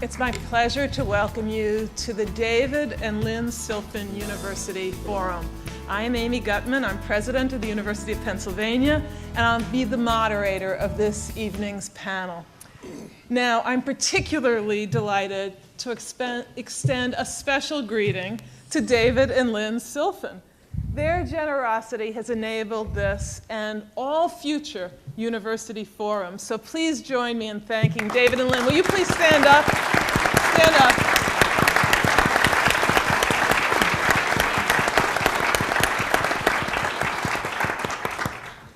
It's my pleasure to welcome you to the David and Lynn Silfen University Forum. I am Amy Gutmann. I'm president of the University of Pennsylvania, and I'll be the moderator of this evening's panel. Now, I'm particularly delighted to extend a special greeting to David and Lynn Silfen. Their generosity has enabled this and all future university forums. So please join me in thanking David and Lynn. Will you please stand up? Stand up.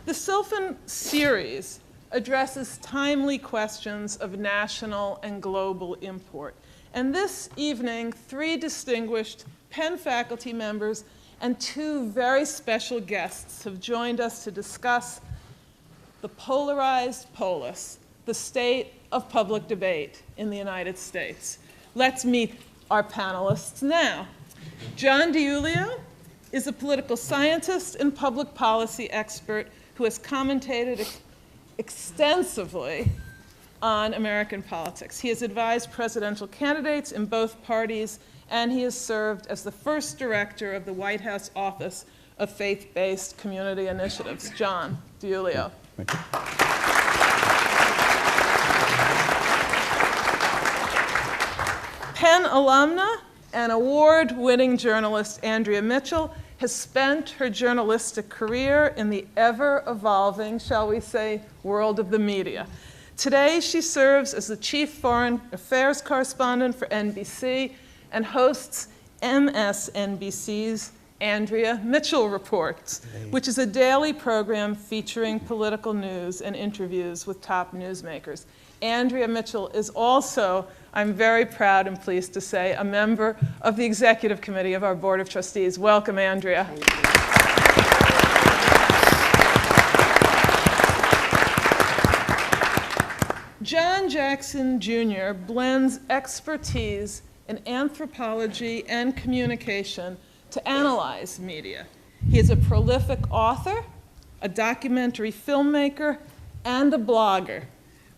The Silfen series addresses timely questions of national and global import. And this evening, 3 distinguished Penn faculty members and 2 very special guests have joined us to discuss the polarized polis, the state of public debate in the United States. Let's meet our panelists now. John DiIulio is a political scientist and public policy expert who has commentated extensively on American politics. He has advised presidential candidates in both parties, and he has served as the first director of the White House Office of Faith-Based Community Initiatives. John DiIulio. Penn alumna and award-winning journalist Andrea Mitchell has spent her journalistic career in the ever-evolving, shall we say, world of the media. Today, she serves as the chief foreign affairs correspondent for NBC and hosts MSNBC's Andrea Mitchell Reports, which is a daily program featuring political news and interviews with top newsmakers. Andrea Mitchell is also, I'm very proud and pleased to say, a member of the executive committee of our Board of Trustees. Welcome, Andrea. John Jackson Jr. blends expertise in anthropology and communication to analyze media. He is a prolific author, a documentary filmmaker, and a blogger,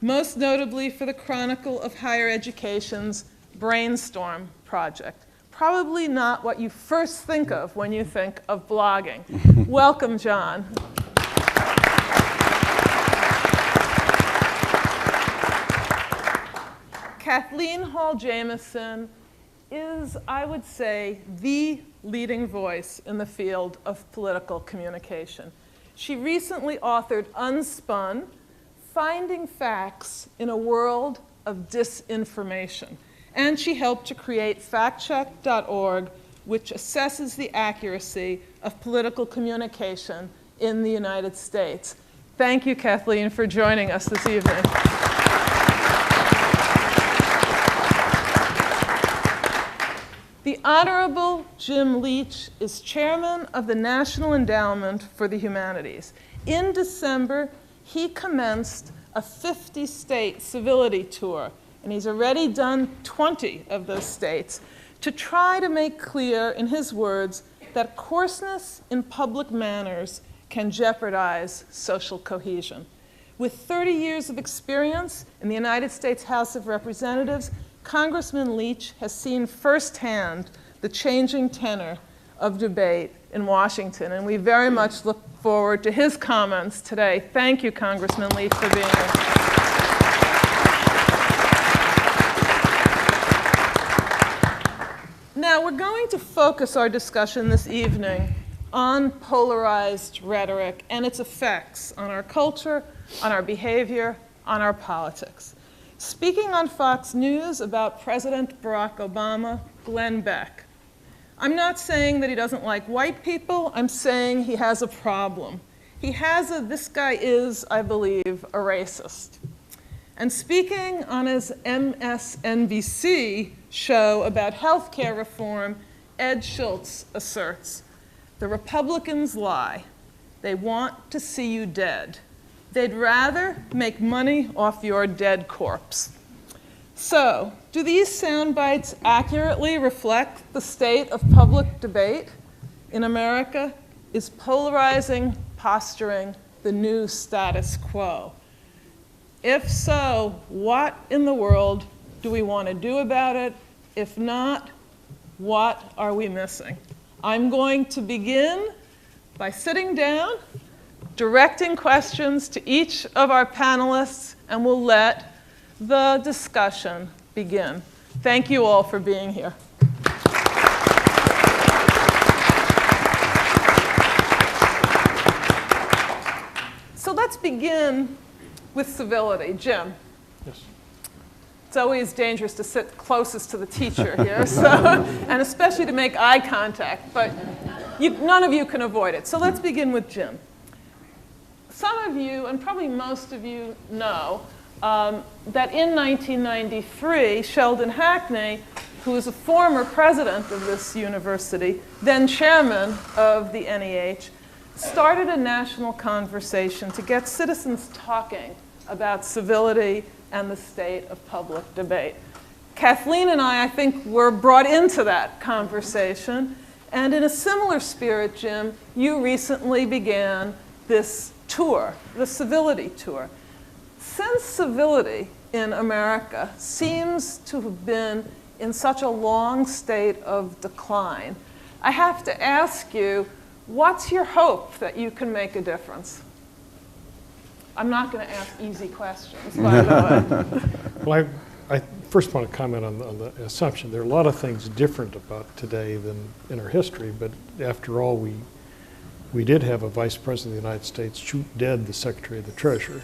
most notably for the Chronicle of Higher Education's Brainstorm project. Probably not what you first think of when you think of blogging. Welcome, John. Kathleen Hall Jamieson is, I would say, the leading voice in the field of political communication. She recently authored Unspun, Finding Facts in a World of Disinformation. And she helped to create factcheck.org, which assesses the accuracy of political communication in the United States. Thank you, Kathleen, for joining us this evening. The Honorable Jim Leach is chairman of the National Endowment for the Humanities. In December, he commenced a 50-state civility tour, and he's already done 20 of those states, to try to make clear, in his words, that coarseness in public manners can jeopardize social cohesion. With 30 years of experience in the United States House of Representatives, Congressman Leach has seen firsthand the changing tenor of debate in Washington, and we very much look forward to his comments today. Thank you, Congressman Leach, for being here. Now, we're going to focus our discussion this evening on polarized rhetoric and its effects on our culture, on our behavior, on our politics. Speaking on Fox News about President Barack Obama, Glenn Beck. I'm not saying that he doesn't like white people. I'm saying he has a problem. This guy is, I believe, a racist. And speaking on his MSNBC show about health care reform, Ed Schultz asserts, the Republicans lie. They want to see you dead. They'd rather make money off your dead corpse. So, do these sound bites accurately reflect the state of public debate in America? Is polarizing posturing the new status quo? If so, what in the world do we want to do about it? If not, what are we missing? I'm going to begin by sitting down, directing questions to each of our panelists, and we'll let the discussion begin. Thank you all for being here. So let's begin with civility. Jim. Yes. It's always dangerous to sit closest to the teacher here, so, and especially to make eye contact, but none of you can avoid it. So let's begin with Jim. Some of you, and probably most of you, know that in 1993, Sheldon Hackney, who was a former president of this university, then chairman of the NEH, started a national conversation to get citizens talking about civility and the state of public debate. Kathleen and I think, were brought into that conversation. And in a similar spirit, Jim, you recently began this tour, the civility tour. Since civility in America seems to have been in such a long state of decline, I have to ask you, what's your hope that you can make a difference? I'm not going to ask easy questions, by the way. Well, I first want to comment on the assumption. There are a lot of things different about today than in our history, but after all, we did have a Vice President of the United States shoot dead the Secretary of the Treasury.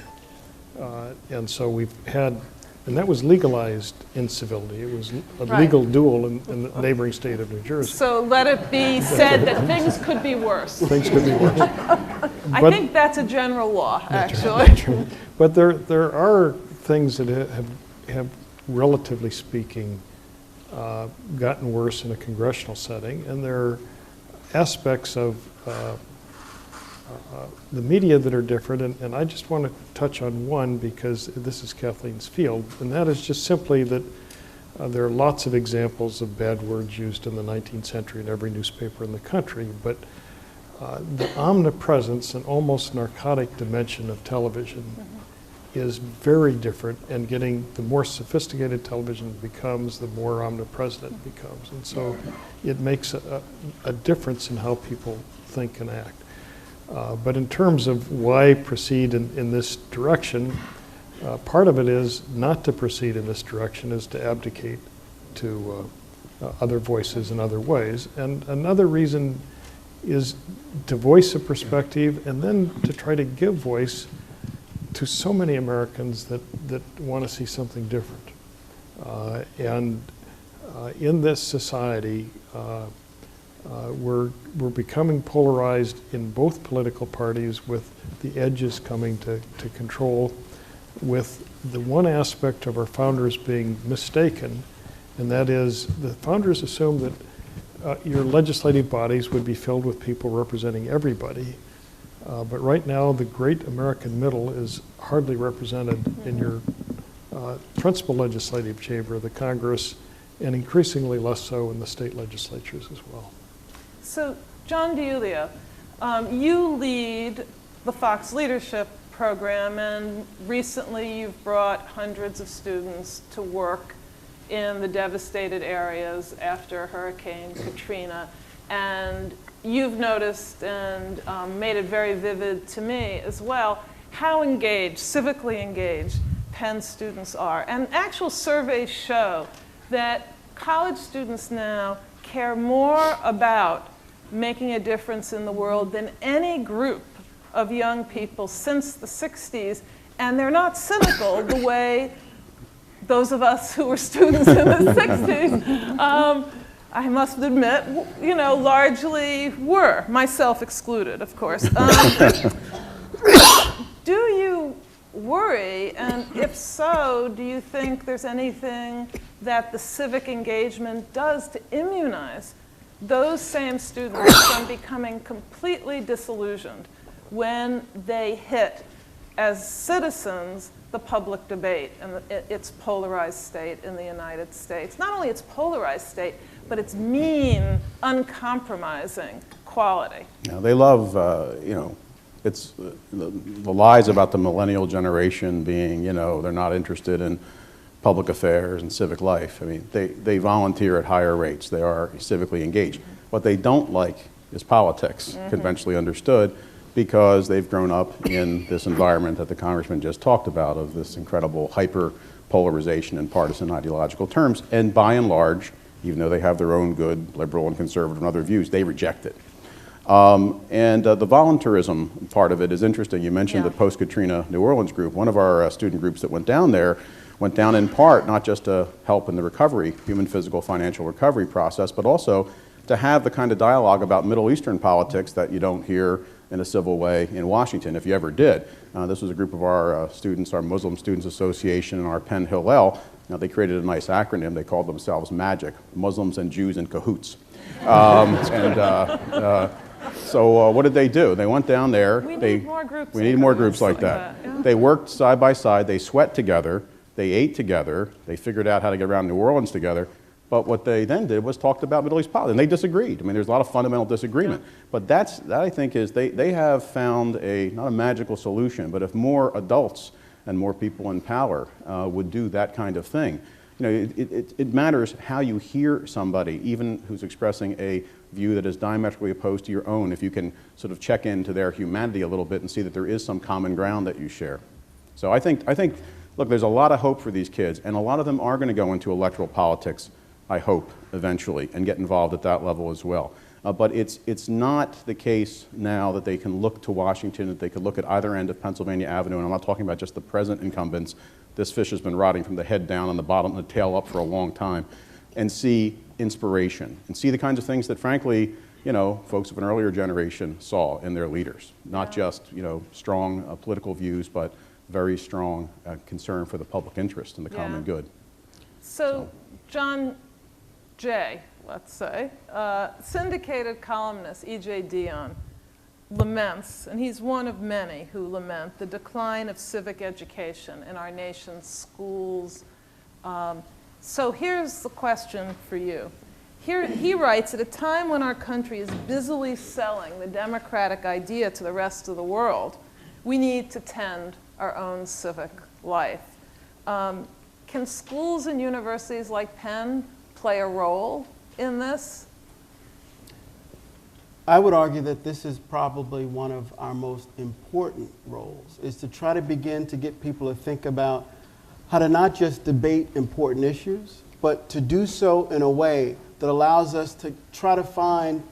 And so we've had, and that was legalized in civility. It was a legal duel in the neighboring state of New Jersey. So let it be said that things could be worse. Things could be worse. I think that's a general law, actually. But there are things that have relatively speaking, gotten worse in a congressional setting, and there are aspects of the media that are different, and I just want to touch on one because this is Kathleen's field, and that is just simply that there are lots of examples of bad words used in the 19th century in every newspaper in the country, but the omnipresence and almost narcotic dimension of television is very different, and the more sophisticated television becomes, the more omnipresent it becomes. And so it makes a difference in how people think and act. But in terms of why proceed in this direction, part of it is not to proceed in this direction is to abdicate to other voices in other ways. And another reason is to voice a perspective and then to try to give voice to so many Americans that want to see something different. And in this society, we're becoming polarized in both political parties, with the edges coming to control, with the one aspect of our founders being mistaken, and that is the founders assumed that your legislative bodies would be filled with people representing everybody. But right now, the great American middle is hardly represented in your principal legislative chamber, the Congress, and increasingly less so in the state legislatures as well. So, John DiIulio, you lead the Fox Leadership Program, and recently you've brought hundreds of students to work in the devastated areas after Hurricane Katrina. And you've noticed and made it very vivid to me as well how engaged, civically engaged, Penn students are. And actual surveys show that college students now care more about making a difference in the world than any group of young people since the 60s. And they're not cynical the way those of us who were students in the 60s, I must admit, largely were, myself excluded, of course. Do you worry, and if so, do you think there's anything that the civic engagement does to immunize those same students from becoming completely disillusioned when they hit, as citizens, the public debate and its polarized state in the United States? Not only its polarized state, but its mean, uncompromising quality. Now, they love, it's the lies about the millennial generation being, they're not interested in public affairs and civic life. I mean, they volunteer at higher rates. They are civically engaged. What they don't like is politics, conventionally understood, because they've grown up in this environment that the Congressman just talked about, of this incredible hyper-polarization in partisan ideological terms. And by and large, even though they have their own good liberal and conservative and other views, they reject it. The volunteerism part of it is interesting. You mentioned the post-Katrina New Orleans group. One of our student groups that went down there went down in part not just to help in the recovery, human, physical, financial recovery process, but also to have the kind of dialogue about Middle Eastern politics that you don't hear in a civil way in Washington, if you ever did. This was a group of our students, our Muslim Students Association and our Penn Hillel. Now, they created a nice acronym. They called themselves MAGIC, Muslims and Jews in Cahoots. So what did they do? They went down there. We need more groups. We need more groups like that. Yeah. They worked side by side. They sweat together. They ate together. They figured out how to get around New Orleans together. But what they then did was talked about Middle East politics, and they disagreed. I mean, there's a lot of fundamental disagreement. But that I think is they have found not a magical solution, but if more adults and more people in power would do that kind of thing. You know, it matters how you hear somebody, even who's expressing a view that is diametrically opposed to your own, if you can sort of check into their humanity a little bit and see that there is some common ground that you share. So I think, look, there's a lot of hope for these kids, and a lot of them are going to go into electoral politics, I hope, eventually, and get involved at that level as well. But it's not the case now that they can look to Washington, that they could look at either end of Pennsylvania Avenue, and I'm not talking about just the present incumbents. This fish has been rotting from the head down and the bottom and the tail up for a long time, and see inspiration, and see the kinds of things that, frankly, you know, folks of an earlier generation saw in their leaders. Not just, you know, strong political views, but very strong concern for the public interest and the common good. So John Jay, let's say, syndicated columnist E.J. Dionne laments, and he's one of many who lament, the decline of civic education in our nation's schools. So here's the question for you. Here he writes, at a time when our country is busily selling the democratic idea to the rest of the world, we need to tend our own civic life. Can schools and universities like Penn play a role in this? I would argue that this is probably one of our most important roles, is to try to begin to get people to think about how to not just debate important issues, but to do so in a way that allows us to try to find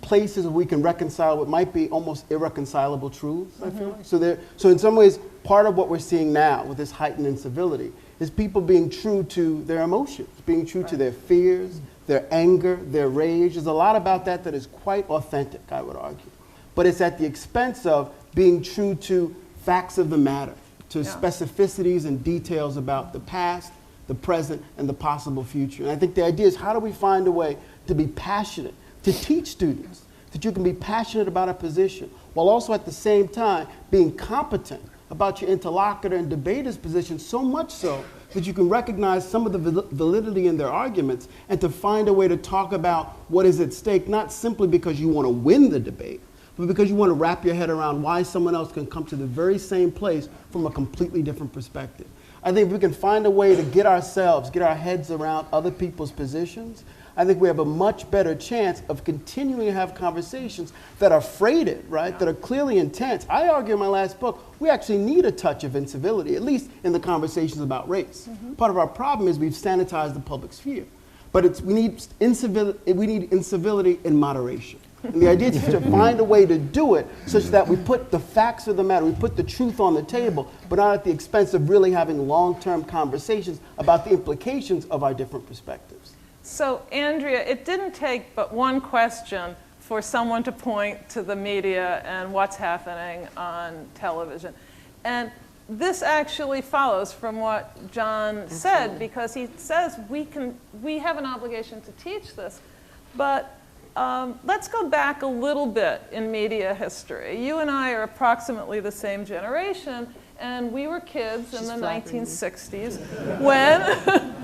places where we can reconcile what might be almost irreconcilable truths, I feel like. So in some ways, part of what we're seeing now with this heightened incivility is people being true to their emotions, being true to their fears, their anger, their rage. There's a lot about that that is quite authentic, I would argue. But it's at the expense of being true to facts of the matter, to specificities and details about the past, the present, and the possible future. And I think the idea is, how do we find a way to be passionate, to teach students that you can be passionate about a position, while also at the same time being competent about your interlocutor and debater's position, so much so that you can recognize some of the validity in their arguments, and to find a way to talk about what is at stake, not simply because you want to win the debate, but because you want to wrap your head around why someone else can come to the very same place from a completely different perspective. I think if we can find a way to get our heads around other people's positions, I think we have a much better chance of continuing to have conversations that are freighted, right, that are clearly intense. I argue in my last book, we actually need a touch of incivility, at least in the conversations about race. Part of our problem is we've sanitized the public sphere. But we need incivility in moderation. And the idea is to find a way to do it such that we put the facts of the matter, we put the truth on the table, but not at the expense of really having long-term conversations about the implications of our different perspectives. So, Andrea, it didn't take but one question for someone to point to the media and what's happening on television. And this actually follows from what John said, because he says we have an obligation to teach this. But let's go back a little bit in media history. You and I are approximately the same generation, and we were kids in the 1960s when...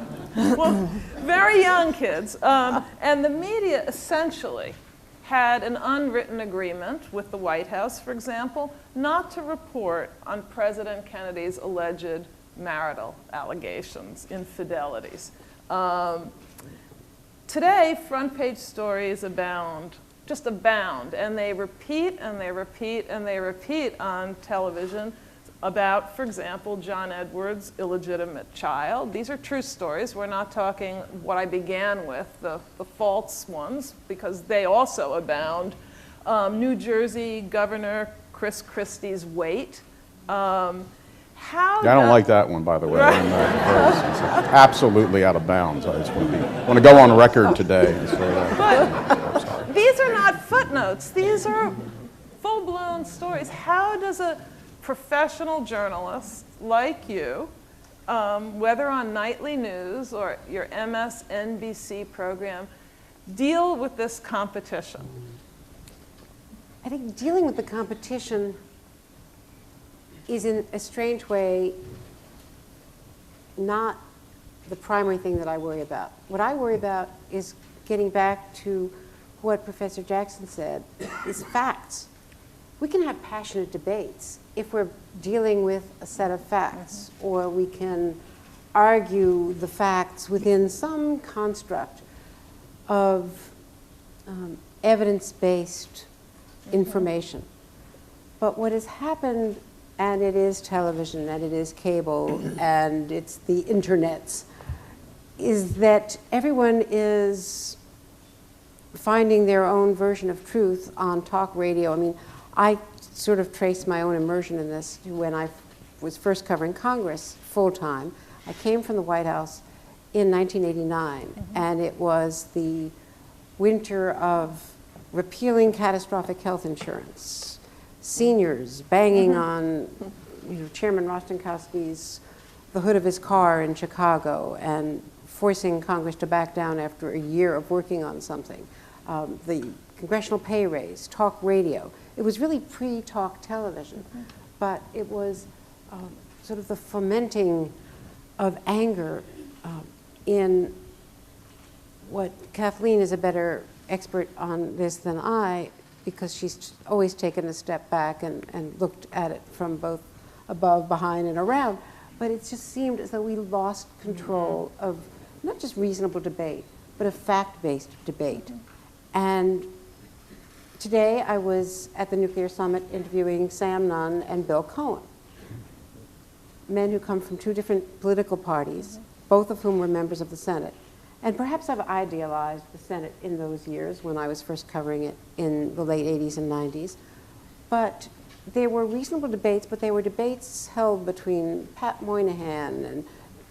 well, very young kids. And the media essentially had an unwritten agreement with the White House, for example, not to report on President Kennedy's alleged marital allegations, infidelities. Today, front page stories abound, just abound, and they repeat and they repeat and they repeat on television about, for example, John Edwards' illegitimate child. These are true stories. We're not talking what I began with, the false ones, because they also abound. New Jersey Governor Chris Christie's weight. I don't like that one, by the way. It's absolutely out of bounds. I just want to go on record today. And say But these are not footnotes. These are full-blown stories. How does a professional journalist like you, whether on nightly news or your MSNBC program, deal with this competition? I think dealing with the competition is, in a strange way, not the primary thing that I worry about. What I worry about is getting back to what Professor Jackson said, is facts. We can have passionate debates if we're dealing with a set of facts, or we can argue the facts within some construct of evidence-based information. But what has happened, and it is television, and it is cable, and it's the internets, is that everyone is finding their own version of truth on talk radio. I mean, I sort of traced my own immersion in this when I was first covering Congress full-time. I came from the White House in 1989, and it was the winter of repealing catastrophic health insurance, seniors banging on Chairman Rostenkowski's the hood of his car in Chicago and forcing Congress to back down after a year of working on something. The congressional pay raise, talk radio. It was really pre-talk television, but it was sort of the fomenting of anger in what Kathleen is a better expert on this than I, because she's always taken a step back and looked at it from both above, behind, and around. But it just seemed as though we lost control of not just reasonable debate, but a fact-based debate. And today I was at the Nuclear Summit interviewing Sam Nunn and Bill Cohen, men who come from two different political parties, both of whom were members of the Senate. And perhaps I've idealized the Senate in those years when I was first covering it in the late 80s and 90s. But there were reasonable debates, but they were debates held between Pat Moynihan and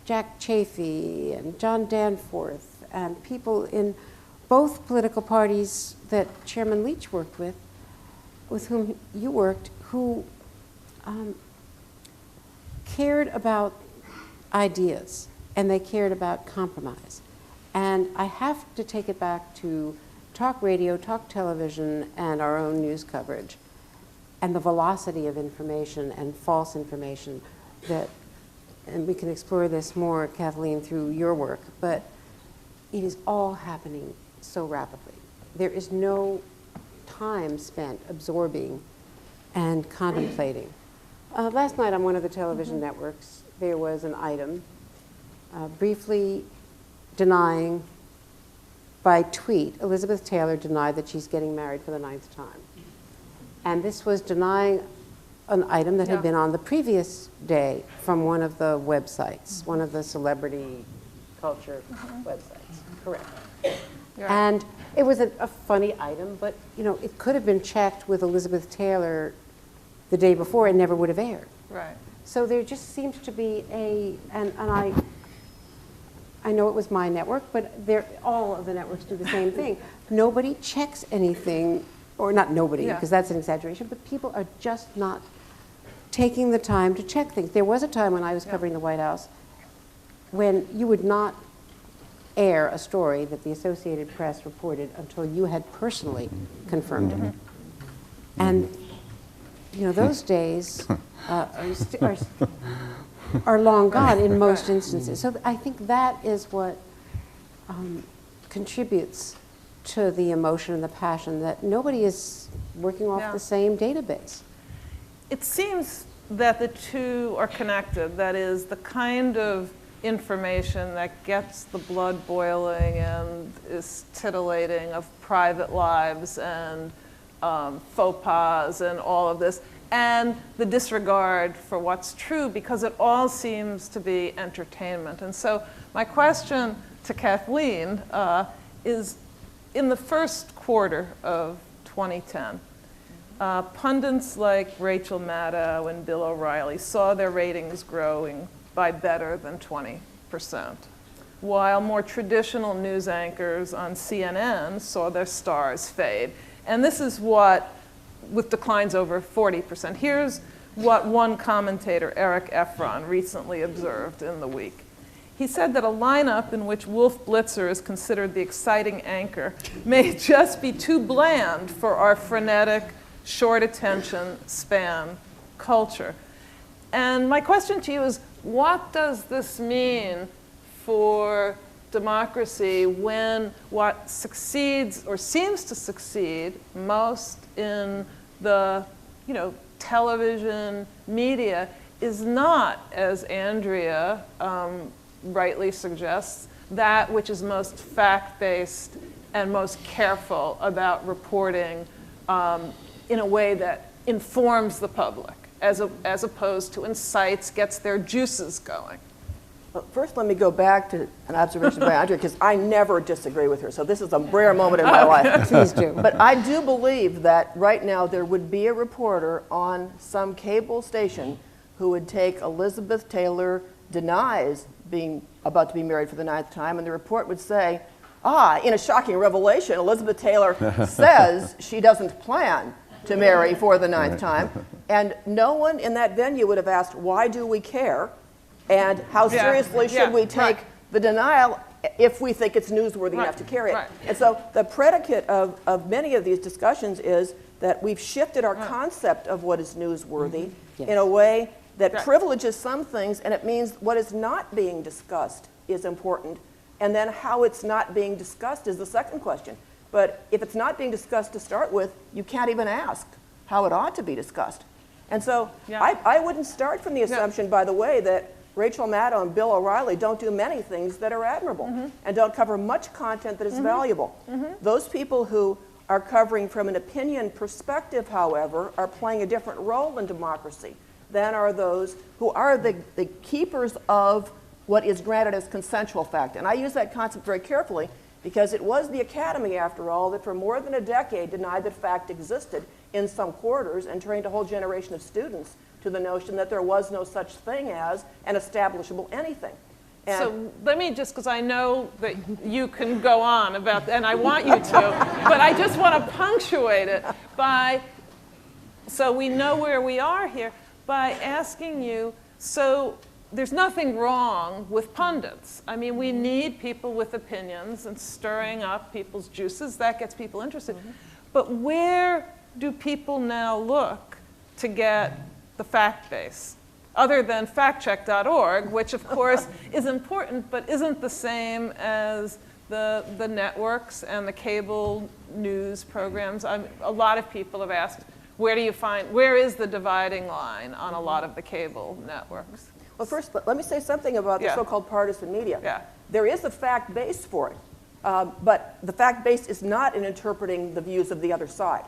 Jack Chafee and John Danforth and people in both political parties that Chairman Leach worked with whom you worked, who cared about ideas and they cared about compromise. And I have to take it back to talk radio, talk television, and our own news coverage, and the velocity of information and false information that, and we can explore this more, Kathleen, through your work, but it is all happening so rapidly. There is no time spent absorbing and contemplating. Last night on one of the television networks, there was an item briefly denying, by tweet, Elizabeth Taylor denied that she's getting married for the 9th time. And this was denying an item that had been on the previous day from one of the websites, one of the celebrity culture websites. Correct. And it was a funny item, but it could have been checked with Elizabeth Taylor the day before and never would have aired. Right. So there just seems to be and I know it was my network, but all of the networks do the same thing. Nobody checks anything, or not nobody, because that's an exaggeration, but people are just not taking the time to check things. There was a time when I was covering the White House when you would not air a story that the Associated Press reported until you had personally confirmed it. And those days are long gone in most instances. So I think that is what contributes to the emotion and the passion, that nobody is working off the same database. It seems that the two are connected. That is, the kind of information that gets the blood boiling and is titillating of private lives and faux pas and all of this, and the disregard for what's true, because it all seems to be entertainment. And so my question to Kathleen is, in the first quarter of 2010, pundits like Rachel Maddow and Bill O'Reilly saw their ratings growing by better than 20%, while more traditional news anchors on CNN saw their stars fade. And this is what, with declines over 40%. Here's what one commentator, Eric Efron, recently observed in The Week. He said that a lineup in which Wolf Blitzer is considered the exciting anchor may just be too bland for our frenetic, short attention span culture. And my question to you is, what does this mean for democracy when what succeeds or seems to succeed most in the television media is not, as Andrea rightly suggests, that which is most fact-based and most careful about reporting in a way that informs the public, as opposed to incites, gets their juices going? Well, first, let me go back to an observation by Andrea, because I never disagree with her. So this is a rare moment in my life. Please do. But I do believe that right now there would be a reporter on some cable station who would take Elizabeth Taylor denies being about to be married for the 9th time, and the report would say, in a shocking revelation, Elizabeth Taylor says she doesn't plan to marry for the 9th time. And no one in that venue would have asked, why do we care? And how seriously should we take the denial if we think it's newsworthy enough to carry it? And so the predicate of many of these discussions is that we've shifted our concept of what is newsworthy in a way that privileges some things, and it means what is not being discussed is important. And then how it's not being discussed is the second question. But if it's not being discussed to start with, you can't even ask how it ought to be discussed. And so I wouldn't start from the assumption, by the way, that Rachel Maddow and Bill O'Reilly don't do many things that are admirable and don't cover much content that is valuable. Those people who are covering from an opinion perspective, however, are playing a different role in democracy than are those who are the keepers of what is granted as consensual fact. And I use that concept very carefully because it was the Academy, after all, that for more than a decade denied that fact existed in some quarters and trained a whole generation of students to the notion that there was no such thing as an establishable anything. And so let me just, because I know that you can go on about, and I want you to, but I just want to punctuate it by, so we know where we are here, by asking you, so there's nothing wrong with pundits. I mean, we need people with opinions and stirring up people's juices. That gets people interested. But where do people now look to get the fact base, other than factcheck.org, which of course is important, but isn't the same as the networks and the cable news programs? A lot of people have asked, where is the dividing line on a lot of the cable networks? well, first, let me say something about the so-called partisan media. There is a fact base for it, but the fact base is not in interpreting the views of the other side.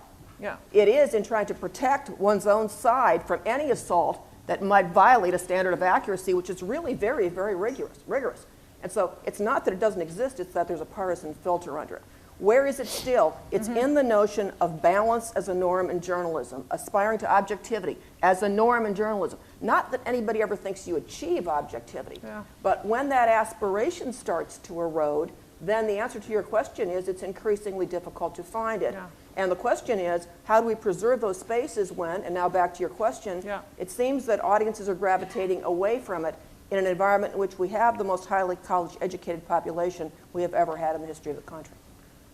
It is in trying to protect one's own side from any assault that might violate a standard of accuracy, which is really very, very rigorous. And so it's not that it doesn't exist, it's that there's a partisan filter under it. Where is it still? It's in the notion of balance as a norm in journalism, aspiring to objectivity as a norm in journalism. Not that anybody ever thinks you achieve objectivity, but when that aspiration starts to erode, then the answer to your question is it's increasingly difficult to find it. And the question is, how do we preserve those spaces when, and now back to your question, it seems that audiences are gravitating away from it in an environment in which we have the most highly college-educated population we have ever had in the history of the country.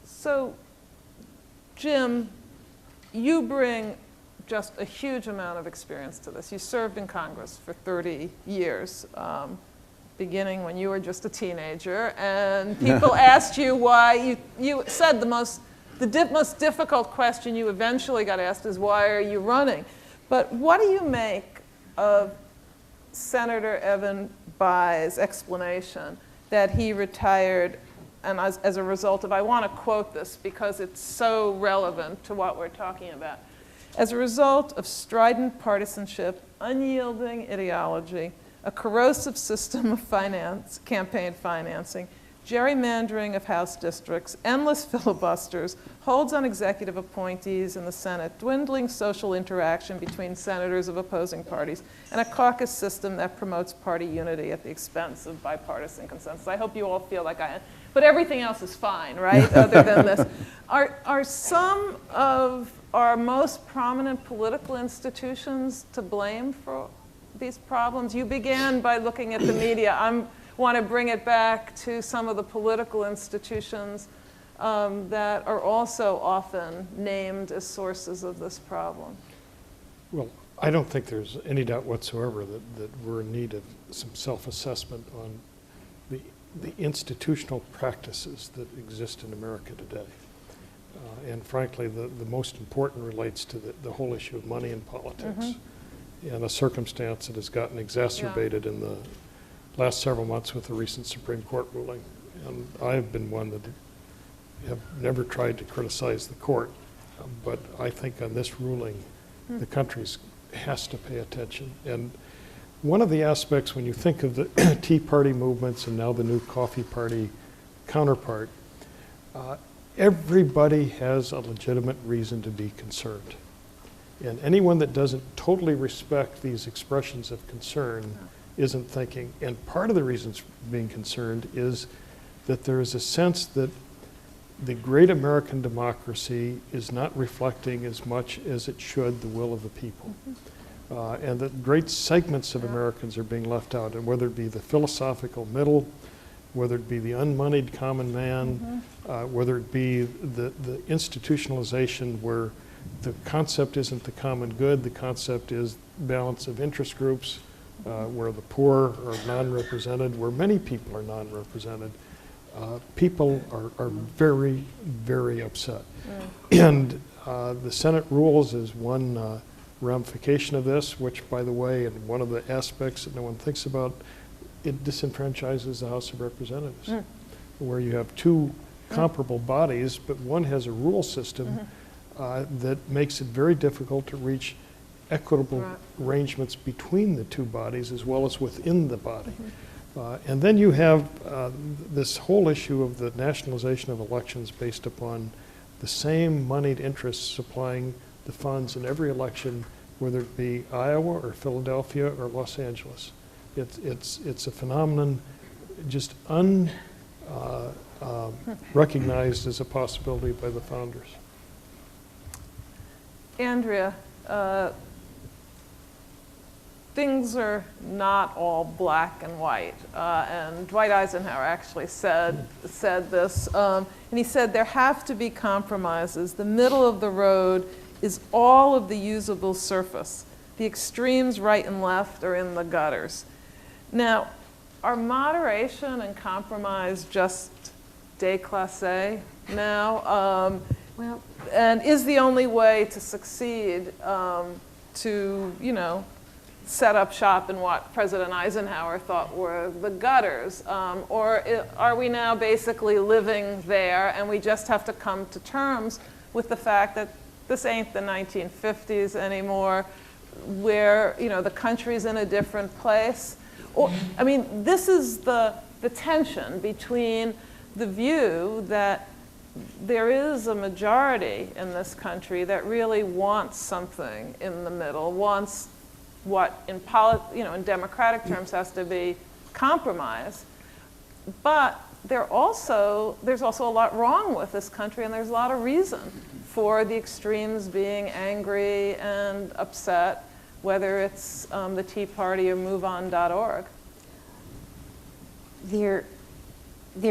So, Jim, you bring just a huge amount of experience to this. You served in Congress for 30 years, beginning when you were just a teenager, and people asked you why. You said the most difficult question you eventually got asked is, why are you running? But what do you make of Senator Evan Bayh's explanation that he retired, and as a result of, I want to quote this because it's so relevant to what we're talking about. As a result of strident partisanship, unyielding ideology, a corrosive system of campaign financing, gerrymandering of House districts, endless filibusters, holds on executive appointees in the Senate, dwindling social interaction between senators of opposing parties, and a caucus system that promotes party unity at the expense of bipartisan consensus. I hope you all feel like I am. But everything else is fine, right, other than this. Are some of our most prominent political institutions to blame for these problems? You began by looking at the media. I want to bring it back to some of the political institutions that are also often named as sources of this problem. Well, I don't think there's any doubt whatsoever that we're in need of some self-assessment on the institutional practices that exist in America today. And frankly, the most important relates to the whole issue of money in politics, and a circumstance that has gotten exacerbated in the last several months with the recent Supreme Court ruling. And I have been one that have never tried to criticize the court, but I think on this ruling, the country has to pay attention. And one of the aspects when you think of the Tea Party movements and now the new Coffee Party counterpart, everybody has a legitimate reason to be concerned. And anyone that doesn't totally respect these expressions of concern isn't thinking. And part of the reasons for being concerned is that there is a sense that the great American democracy is not reflecting as much as it should the will of the people. And that great segments of Americans are being left out, and whether it be the philosophical middle, whether it be the unmoneyed common man, whether it be the institutionalization where the concept isn't the common good, the concept is balance of interest groups, where the poor are non-represented, where many people are non-represented. People are very, very upset. And the Senate rules is one ramification of this, which, by the way, and one of the aspects that no one thinks about, it disenfranchises the House of Representatives, where you have two comparable bodies, but one has a rule system that makes it very difficult to reach equitable arrangements between the two bodies as well as within the body. And then you have this whole issue of the nationalization of elections based upon the same moneyed interests supplying the funds in every election, whether it be Iowa or Philadelphia or Los Angeles. It's a phenomenon just recognized as a possibility by the founders. Andrea, things are not all black and white. And Dwight Eisenhower actually said this. And he said there have to be compromises. The middle of the road is all of the usable surface. The extremes right and left are in the gutters. Now, are moderation and compromise just déclassé now? Well, and is the only way to succeed to, set up shop in what President Eisenhower thought were the gutters? Or are we now basically living there and we just have to come to terms with the fact that this ain't the 1950s anymore, where the country's in a different place? Or, this is the tension between the view that there is a majority in this country that really wants something in the middle, wants what in democratic terms has to be compromise. But there's also a lot wrong with this country, and there's a lot of reason for the extremes being angry and upset, whether it's the Tea Party or MoveOn.org. There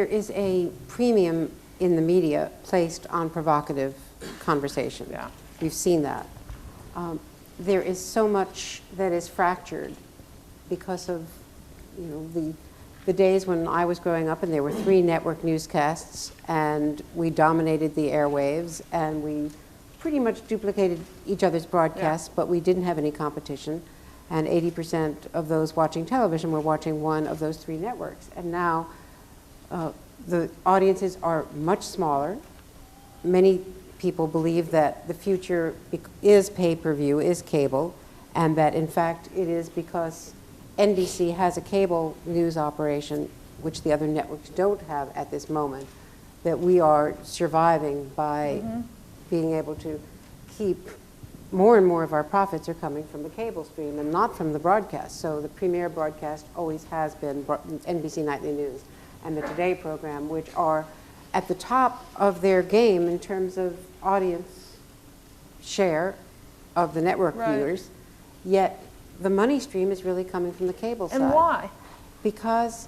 is a premium in the media placed on provocative conversation. Yeah. We've seen that. There is so much that is fractured because of the days when I was growing up and there were 3 network newscasts and we dominated the airwaves and we pretty much duplicated each other's broadcasts, but we didn't have any competition. And 80% of those watching television were watching one of those 3 networks. And now the audiences are much smaller. Many people believe that the future is pay-per-view, is cable, and that in fact it is because NBC has a cable news operation, which the other networks don't have at this moment, that we are surviving by being able to keep more and more of our profits are coming from the cable stream and not from the broadcast. So the premier broadcast always has been NBC Nightly News and the Today program, which are at the top of their game in terms of audience share of the network viewers, yet the money stream is really coming from the cable side. And why? Because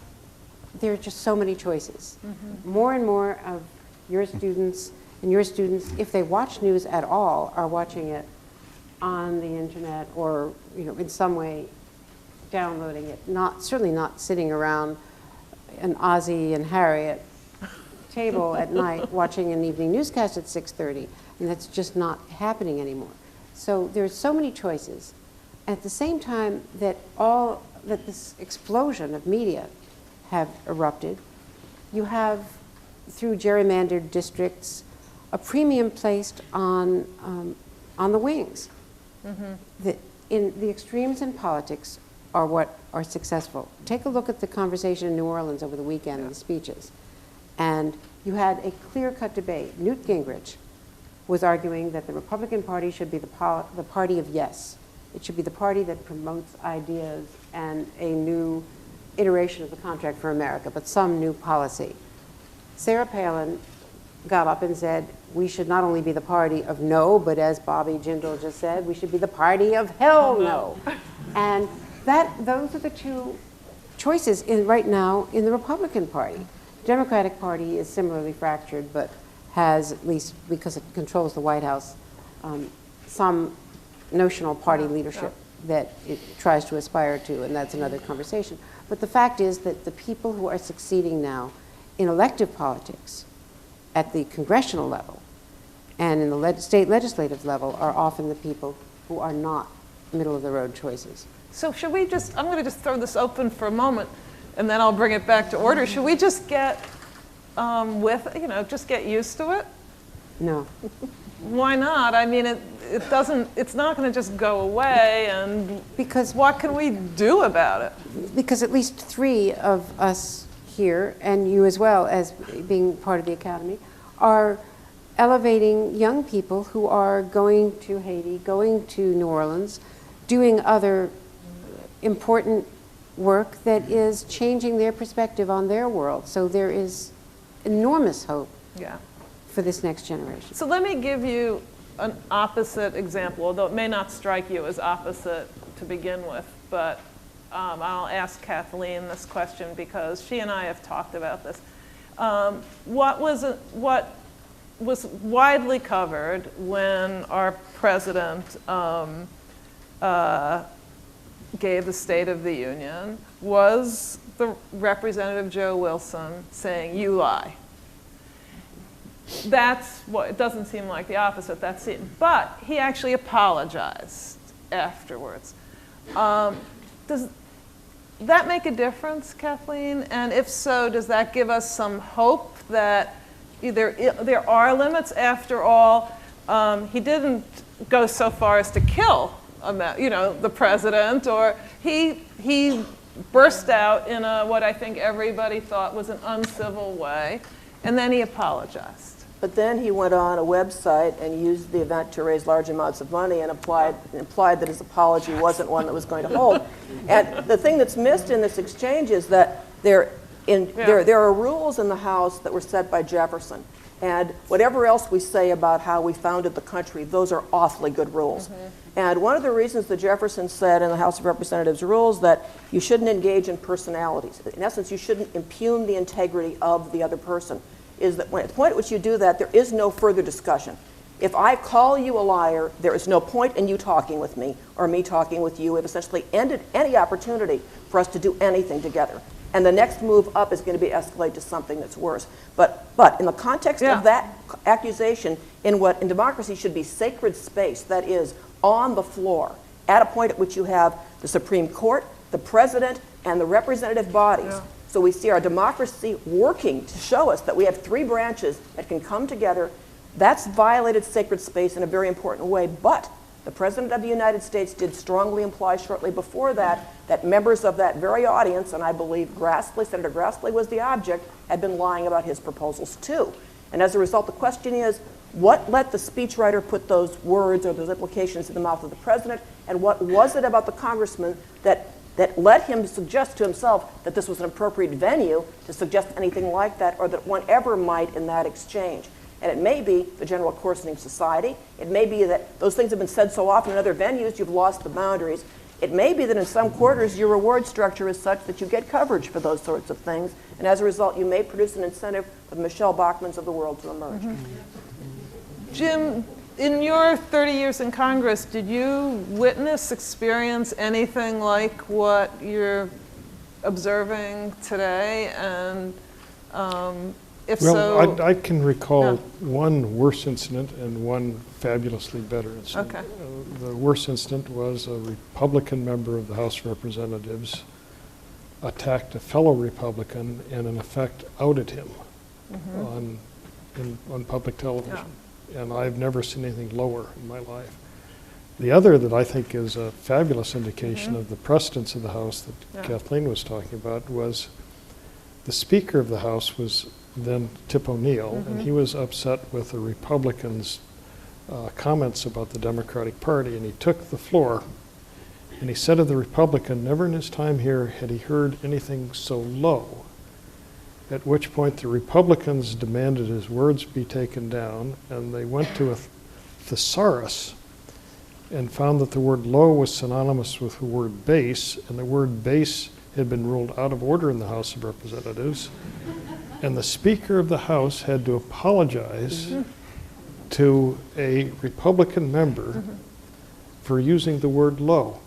there are just so many choices. More and more of your students, if they watch news at all, are watching it on the internet or in some way downloading it, certainly not sitting around an Ozzie and Harriet table at night watching an evening newscast at 6:30, and that's just not happening anymore. So there's so many choices. At the same time that this explosion of media have erupted, you have, through gerrymandered districts, a premium placed on the wings. The extremes in politics are what are successful. Take a look at the conversation in New Orleans over the weekend and the speeches. And you had a clear-cut debate. Newt Gingrich was arguing that the Republican Party should be the party of yes. It should be the party that promotes ideas and a new iteration of the Contract for America, but some new policy. Sarah Palin got up and said, we should not only be the party of no, but as Bobby Jindal just said, we should be the party of hell no. And those are the 2 choices right now in the Republican Party. The Democratic Party is similarly fractured, but has, at least because it controls the White House, some notional party leadership that it tries to aspire to, and that's another conversation. But the fact is that the people who are succeeding now in elective politics at the congressional level and in the state legislative level are often the people who are not middle-of-the-road choices. So should we I'm going to just throw this open for a moment, and then I'll bring it back to order. Should we just get just get used to it? No. Why not? I mean, it's not going to just go away, and because what can we do about it? Because at least 3 of us here, and you as well as being part of the Academy, are elevating young people who are going to Haiti, going to New Orleans, doing other important work that is changing their perspective on their world. So there is enormous hope for this next generation. So let me give you an opposite example, although it may not strike you as opposite to begin with, but I'll ask Kathleen this question because she and I have talked about this. What was widely covered when our president gave the State of the Union was the Representative Joe Wilson saying, "You lie." That's what, it doesn't seem like the opposite, but he actually apologized afterwards. Does that make a difference, Kathleen? And if so, does that give us some hope that there are limits? After all, he didn't go so far as to kill the president, or he burst out in what I think everybody thought was an uncivil way, and then he apologized. But then he went on a website and used the event to raise large amounts of money and implied that his apology wasn't one that was going to hold. And the thing that's missed in this exchange is that there are rules in the House that were set by Jefferson. And whatever else we say about how we founded the country, those are awfully good rules. And one of the reasons that Jefferson said in the House of Representatives rules that you shouldn't engage in personalities. In essence, you shouldn't impugn the integrity of the other person. Is that at the point at which you do that, there is no further discussion. If I call you a liar, there is no point in you talking with me or me talking with you. We've essentially ended any opportunity for us to do anything together. And the next move up is going to be escalate to something that's worse. But in the context of that accusation, in what in democracy should be sacred space, that is on the floor, at a point at which you have the Supreme Court, the President, and the representative bodies. Yeah. So we see our democracy working to show us that we have three branches that can come together. That's violated sacred space in a very important way, but the President of the United States did strongly imply shortly before that members of that very audience, and I believe Senator Grassley was the object, had been lying about his proposals too. And as a result, the question is, what let the speechwriter put those words or those implications in the mouth of the President, and what was it about the congressman that let him suggest to himself that this was an appropriate venue to suggest anything like that, or that one ever might in that exchange? And it may be the general coarsening society. It may be that those things have been said so often in other venues, you've lost the boundaries. It may be that in some quarters, your reward structure is such that you get coverage for those sorts of things. And as a result, you may produce an incentive for the Michelle Bachmans of the world to emerge. Jim, in your 30 years in Congress, did you experience anything like what you're observing today? And if well, so, I can recall one worse incident and one fabulously better incident. Okay. The worst incident was a Republican member of the House of Representatives attacked a fellow Republican and in effect outed him on public television. Yeah. And I've never seen anything lower in my life. The other that I think is a fabulous indication of the precedence of the House that Kathleen was talking about was the Speaker of the House was then Tip O'Neill, and he was upset with the Republicans' comments about the Democratic Party, and he took the floor and he said to the Republican, never in his time here had he heard anything so low, at which point the Republicans demanded his words be taken down, and they went to a thesaurus and found that the word low was synonymous with the word base, and the word base had been ruled out of order in the House of Representatives. And the Speaker of the House had to apologize to a Republican member for using the word low.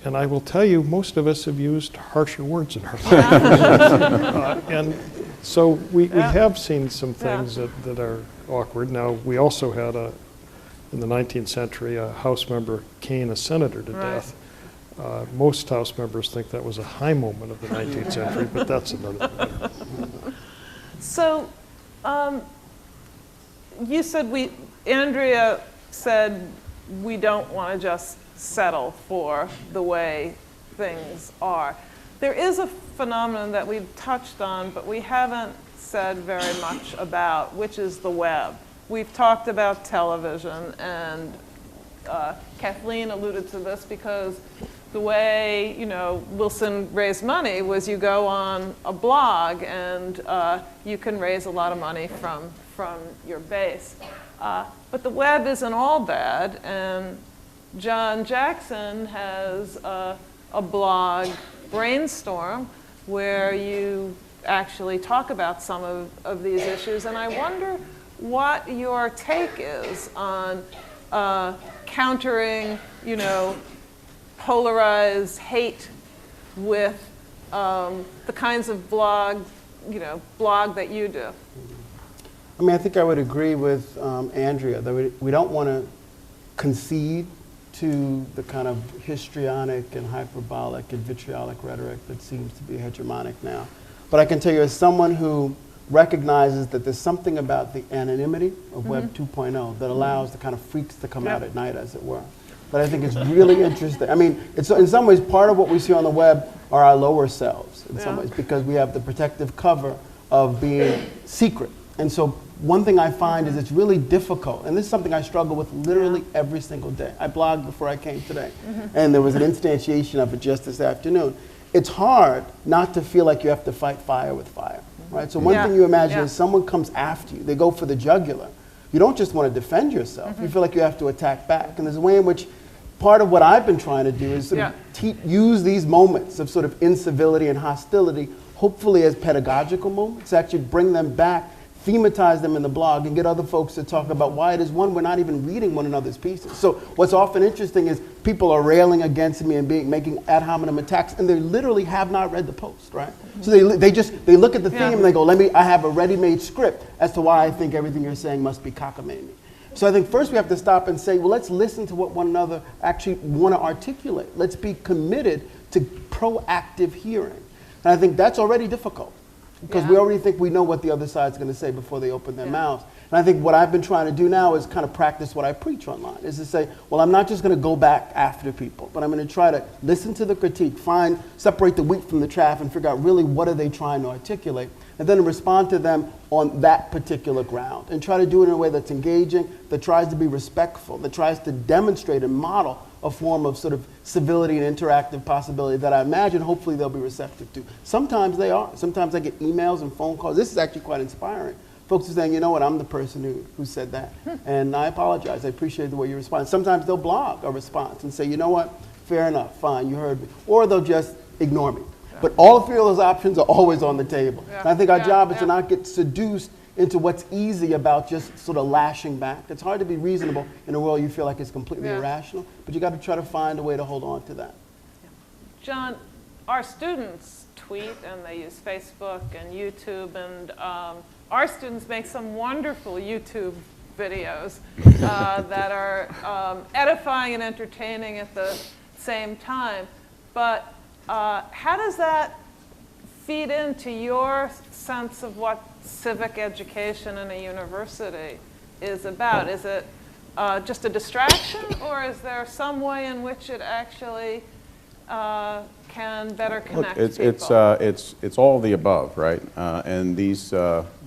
And I will tell you, most of us have used harsher words in our life. And so we have seen some things that are awkward. Now, we also had, in the 19th century, a House member cane a senator to death. Most House members think that was a high moment of the 19th century, but that's another matter. So, you said Andrea said we don't want to just settle for the way things are. There is a phenomenon that we've touched on, but we haven't said very much about, which is the web. We've talked about television, and Kathleen alluded to this because the way, Wilson raised money was you go on a blog and you can raise a lot of money from your base. But the web isn't all bad, and John Jackson has a blog, Brainstorm, where you actually talk about some of these issues, and I wonder what your take is on countering, polarized hate with the kinds of blog that you do. I mean, I think I would agree with Andrea that we don't want to concede to the kind of histrionic and hyperbolic and vitriolic rhetoric that seems to be hegemonic now. But I can tell you, as someone who recognizes that there's something about the anonymity of Web 2.0 that allows the kind of freaks to come out at night, as it were. But I think it's really interesting. I mean, it's in some ways part of what we see on the web are our lower selves in some ways, because we have the protective cover of being secret. And so one thing I find is it's really difficult, and this is something I struggle with literally every single day. I blogged before I came today, and there was an instantiation of it just this afternoon. It's hard not to feel like you have to fight fire with fire, right? So one thing you imagine is someone comes after you, they go for the jugular. You don't just want to defend yourself, you feel like you have to attack back. And there's a way in which part of what I've been trying to do is sort of use these moments of sort of incivility and hostility, hopefully as pedagogical moments, actually bring them back, thematize them in the blog, and get other folks to talk about why it is, one, we're not even reading one another's pieces. So what's often interesting is people are railing against me and making ad hominem attacks, and they literally have not read the post, right? So they look at the theme and they go, I have a ready-made script as to why I think everything you're saying must be cockamamie. So I think first we have to stop and say, well, let's listen to what one another actually want to articulate. Let's be committed to proactive hearing. And I think that's already difficult because we already think we know what the other side's going to say before they open their mouths. And I think what I've been trying to do now is kind of practice what I preach online, is to say, well, I'm not just going to go back after people, but I'm going to try to listen to the critique, separate the wheat from the chaff, and figure out really what are they trying to articulate, and then respond to them on that particular ground, and try to do it in a way that's engaging, that tries to be respectful, that tries to demonstrate and model a form of sort of civility and interactive possibility that I imagine hopefully they'll be receptive to. Sometimes they are. Sometimes I get emails and phone calls. This is actually quite inspiring. Folks are saying, you know what, I'm the person who said that. And I apologize. I appreciate the way you respond. Sometimes they'll blog a response and say, you know what, fair enough, fine, you heard me. Or they'll just ignore me. But all three of those options are always on the table. And I think our job is to not get seduced into what's easy about just sort of lashing back. It's hard to be reasonable in a world you feel like it's completely irrational, but you got to try to find a way to hold on to that. John, our students tweet and they use Facebook and YouTube, and our students make some wonderful YouTube videos that are edifying and entertaining at the same time. But how does that feed into your sense of what civic education in a university is about? Is it just a distraction, or is there some way in which it actually can better connect people? It's all of the above, right? And these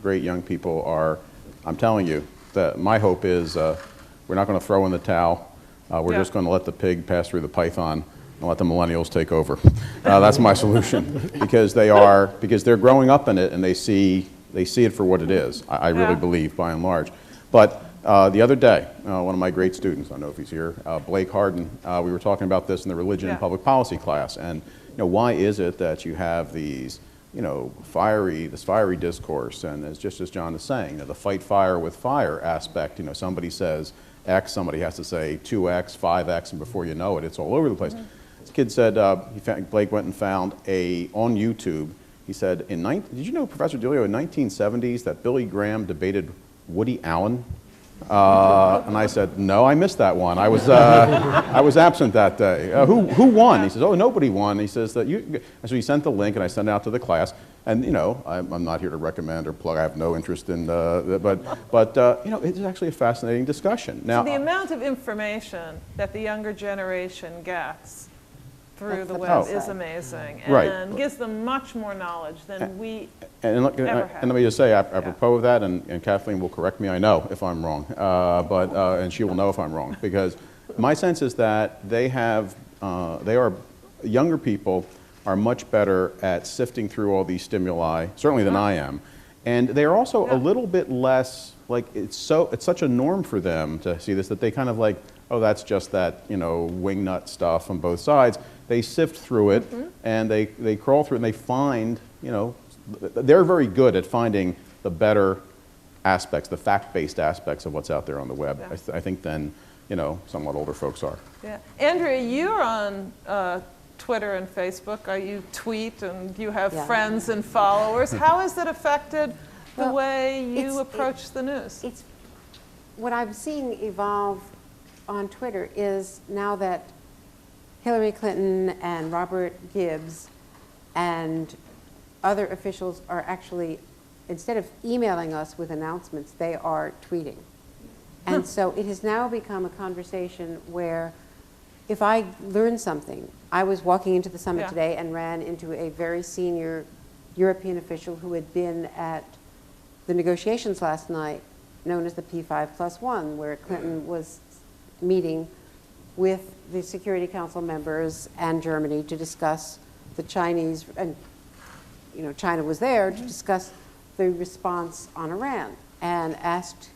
great young people are, I'm telling you, that my hope is we're not going to throw in the towel. We're just going to let the pig pass through the python and let the millennials take over. That's my solution, because they're growing up in it and they see it for what it is. I really believe, by and large. But the other day, one of my great students, I don't know if he's here, Blake Harden, we were talking about this in the religion and public policy class, and why is it that you have these, this fiery discourse, and it's just as John is saying, the fight fire with fire aspect. Somebody says X, somebody has to say 2X, 5X, and before you know it, it's all over the place. This kid said, Blake went and found on YouTube, he said, did you know, Professor DiIulio, in 1970s that Billy Graham debated Woody Allen? And I said, no, I missed that one. I was absent that day. Who won? He says, oh, nobody won. He says that and so he sent the link, and I sent it out to the class. And I'm not here to recommend or plug. I have no interest in, but it's actually a fascinating discussion. Now, so the amount of information that the younger generation gets through the web is amazing, and gives them much more knowledge than we ever have. And let me just say, apropos of that, and Kathleen will correct me, I know, if I'm wrong, and she will know if I'm wrong, because my sense is that younger people are much better at sifting through all these stimuli, certainly than I am, and they're also a little bit less, it's such a norm for them to see this, that they kind of oh, that's just that, wingnut stuff on both sides. They sift through it, and they crawl through it, and they find, they're very good at finding the better aspects, the fact-based aspects of what's out there on the web, I think, than, somewhat older folks are. Yeah. Andrea, you're on Twitter and Facebook. You tweet, and you have friends and followers. How has it affected the way you approach the news? What I'm seeing evolve on Twitter is now that Hillary Clinton and Robert Gibbs and other officials are actually, instead of emailing us with announcements, they are tweeting. And so it has now become a conversation where if I learn something, I was walking into the summit today and ran into a very senior European official who had been at the negotiations last night, known as the P5+1, where Clinton was meeting with the Security Council members and Germany to discuss the Chinese, and China was there to discuss the response on Iran, and asked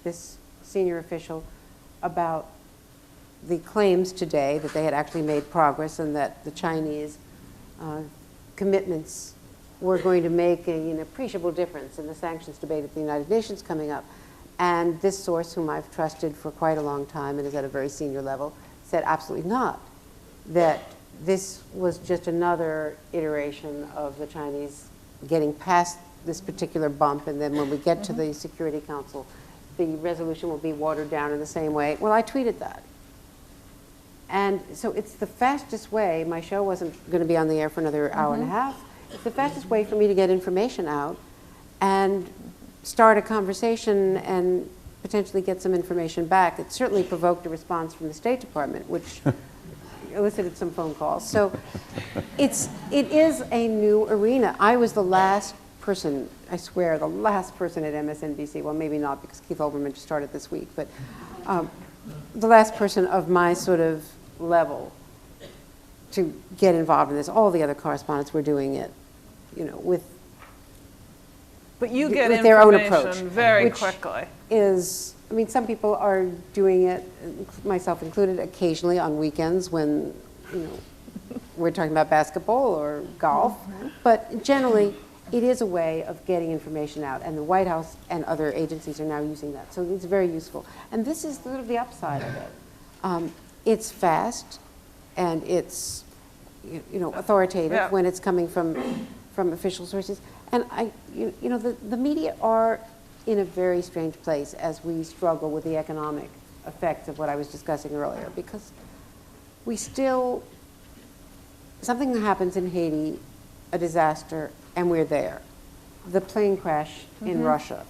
this senior official about the claims today that they had actually made progress and that the Chinese commitments were going to make an appreciable difference in the sanctions debate at the United Nations coming up. And this source, whom I've trusted for quite a long time and is at a very senior level, said absolutely not, that this was just another iteration of the Chinese getting past this particular bump, and then when we get to the Security Council, the resolution will be watered down in the same way. Well, I tweeted that. And so it's the fastest way. My show wasn't going to be on the air for another hour and a half. It's the fastest way for me to get information out and start a conversation and potentially get some information back. It certainly provoked a response from the State Department, which elicited some phone calls. So it is a new arena. I was the last person, I swear, the last person at MSNBC, well, maybe not because Keith Olbermann just started this week, but the last person of my sort of level to get involved in this. All the other correspondents were doing it, you know, with But you get with their own information approach, very which quickly. is, I mean, some people are doing it, myself included, occasionally on weekends when, you know, we're talking about basketball or golf. But generally, it is a way of getting information out, and the White House and other agencies are now using that. So it's very useful. And this is sort of the upside of it. It's fast, and it's, you know, authoritative Yeah. when it's coming from official sources. And you know, the media are in a very strange place as we struggle with the economic effects of what I was discussing earlier, because we still, something that happens in Haiti, a disaster, and we're there. The plane crash in Russia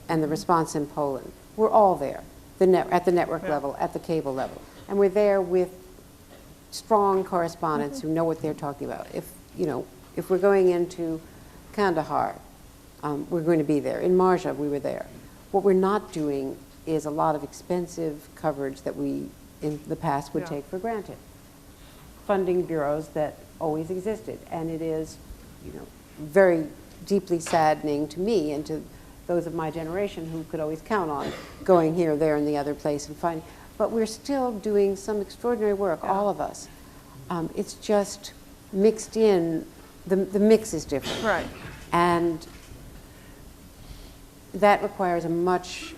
and the response in Poland, we're all there, at the network level, at the cable level. And we're there with strong correspondents who know what they're talking about. If, you know, if we're going into Kandahar, we're going to be there. In Marja, we were there. What we're not doing is a lot of expensive coverage that we, in the past, would take for granted. Funding bureaus that always existed. And it is, you know, very deeply saddening to me and to those of my generation who could always count on going here, there, and the other place and finding. But we're still doing some extraordinary work, all of us. It's just mixed in, the mix is different. Right. And that requires a much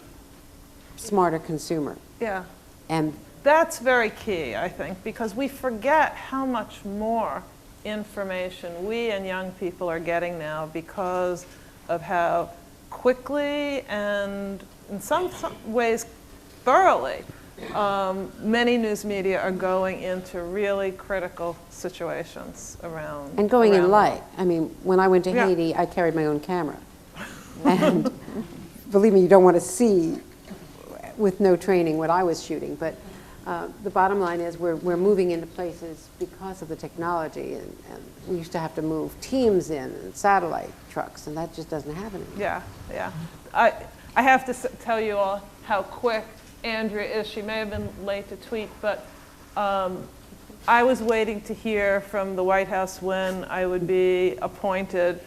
smarter consumer. Yeah. And That's very key, I think, because we forget how much more information we and young people are getting now because of how quickly and in some ways thoroughly many news media are going into really critical situations around. and going in around light. I mean, when I went to Yeah. Haiti, I carried my own camera. And believe me, you don't want to see with no training what I was shooting. But the bottom line is we're moving into places because of the technology. And we used to have to move teams in and satellite trucks, and that just doesn't happen anymore. Yeah, yeah. I have to tell you all how quick Andrea is. She may have been late to tweet, but I was waiting to hear from the White House when I would be appointed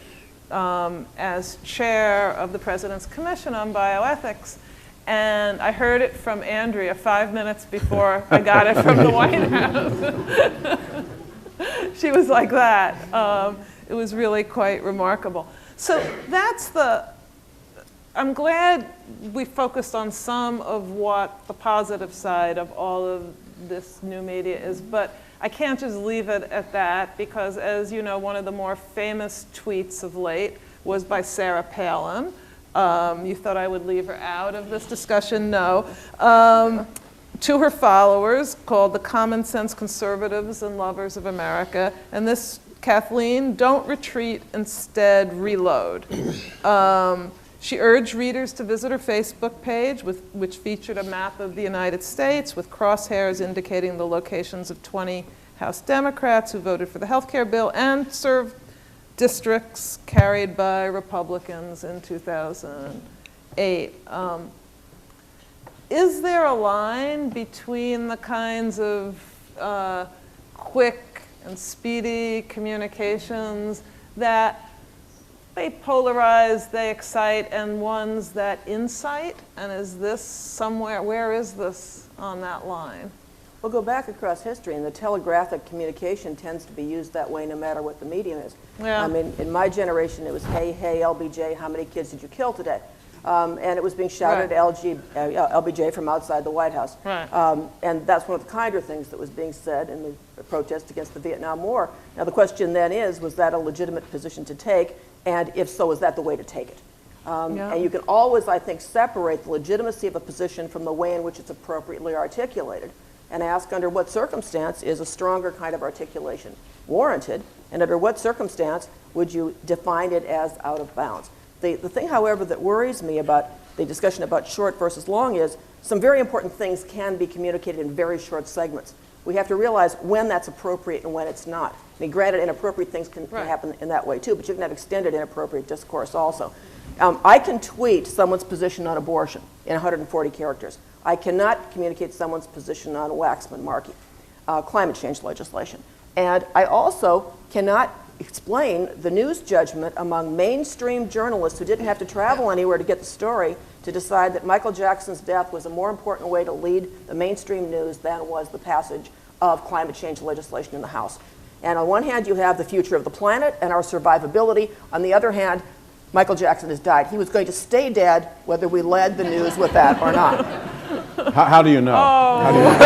as chair of the President's Commission on Bioethics. And I heard it from Andrea 5 minutes before I got it from the White House. She was like that. It was really quite remarkable. So that's I'm glad we focused on some of what the positive side of all of this new media is, but I can't just leave it at that because, as you know, one of the more famous tweets of late was by Sarah Palin. You thought I would leave her out of this discussion? No. To her followers, called the Common Sense Conservatives and Lovers of America, and this, Kathleen, don't retreat, instead reload. She urged readers to visit her Facebook page, which featured a map of the United States with crosshairs indicating the locations of 20 House Democrats who voted for the health care bill and served districts carried by Republicans in 2008. Is there a line between the kinds of quick and speedy communications that they polarize, they excite, and ones that incite? And is this somewhere, where is this on that line? We'll go back across history, and the telegraphic communication tends to be used that way no matter what the medium is. Yeah. I mean, in my generation, it was, hey, hey, LBJ, how many kids did you kill today? And it was being shouted at LBJ from outside the White House. Right. And that's one of the kinder things that was being said in the protest against the Vietnam War. Now, the question then is, was that a legitimate position to take? And if so, is that the way to take it? And you can always, I think, separate the legitimacy of a position from the way in which it's appropriately articulated and ask under what circumstance is a stronger kind of articulation warranted, and under what circumstance would you define it as out of bounds. The thing, however, that worries me about the discussion about short versus long is some very important things can be communicated in very short segments. We have to realize when that's appropriate and when it's not. I mean, granted, inappropriate things can happen in that way too, but you can have extended inappropriate discourse also. I can tweet someone's position on abortion in 140 characters. I cannot communicate someone's position on Waxman-Markey, climate change legislation. And I also cannot explain the news judgment among mainstream journalists who didn't have to travel anywhere to get the story to decide that Michael Jackson's death was a more important way to lead the mainstream news than was the passage of climate change legislation in the House. And on one hand, you have the future of the planet and our survivability. On the other hand, Michael Jackson has died. He was going to stay dead whether we led the news with that or not. How do you know? Oh. How do you know?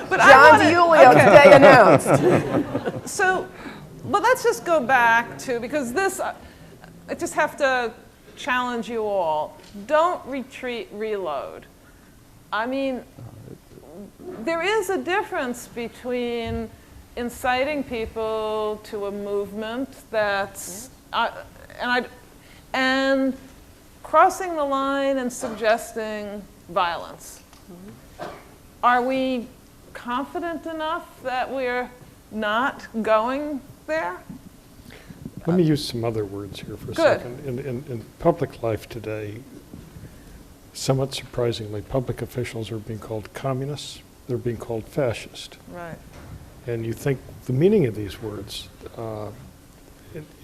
But John DiIulio today announced. So, but let's just go back to, because this, I just have to challenge you all. Don't retreat, reload. I mean, there is a difference between inciting people to a movement that's, and crossing the line and suggesting violence. Are we confident enough that we're not going there? Let me use some other words here for a second. In public life today, somewhat surprisingly, public officials are being called communists. They're being called fascist. Right. And you think the meaning of these words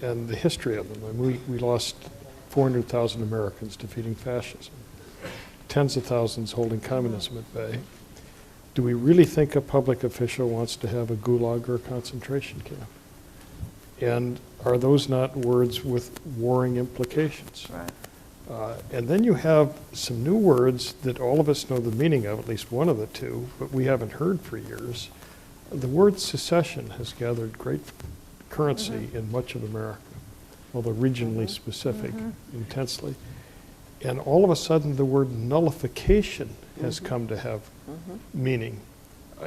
and the history of them. I mean, we lost 400,000 Americans defeating fascism, tens of thousands holding communism at bay. Do we really think a public official wants to have a gulag or a concentration camp? And are those not words with warring implications? Right. And then you have some new words that all of us know the meaning of, at least one of the two, but we haven't heard for years. The word secession has gathered great currency in much of America, although regionally specific intensely. And all of a sudden, the word nullification has come to have meaning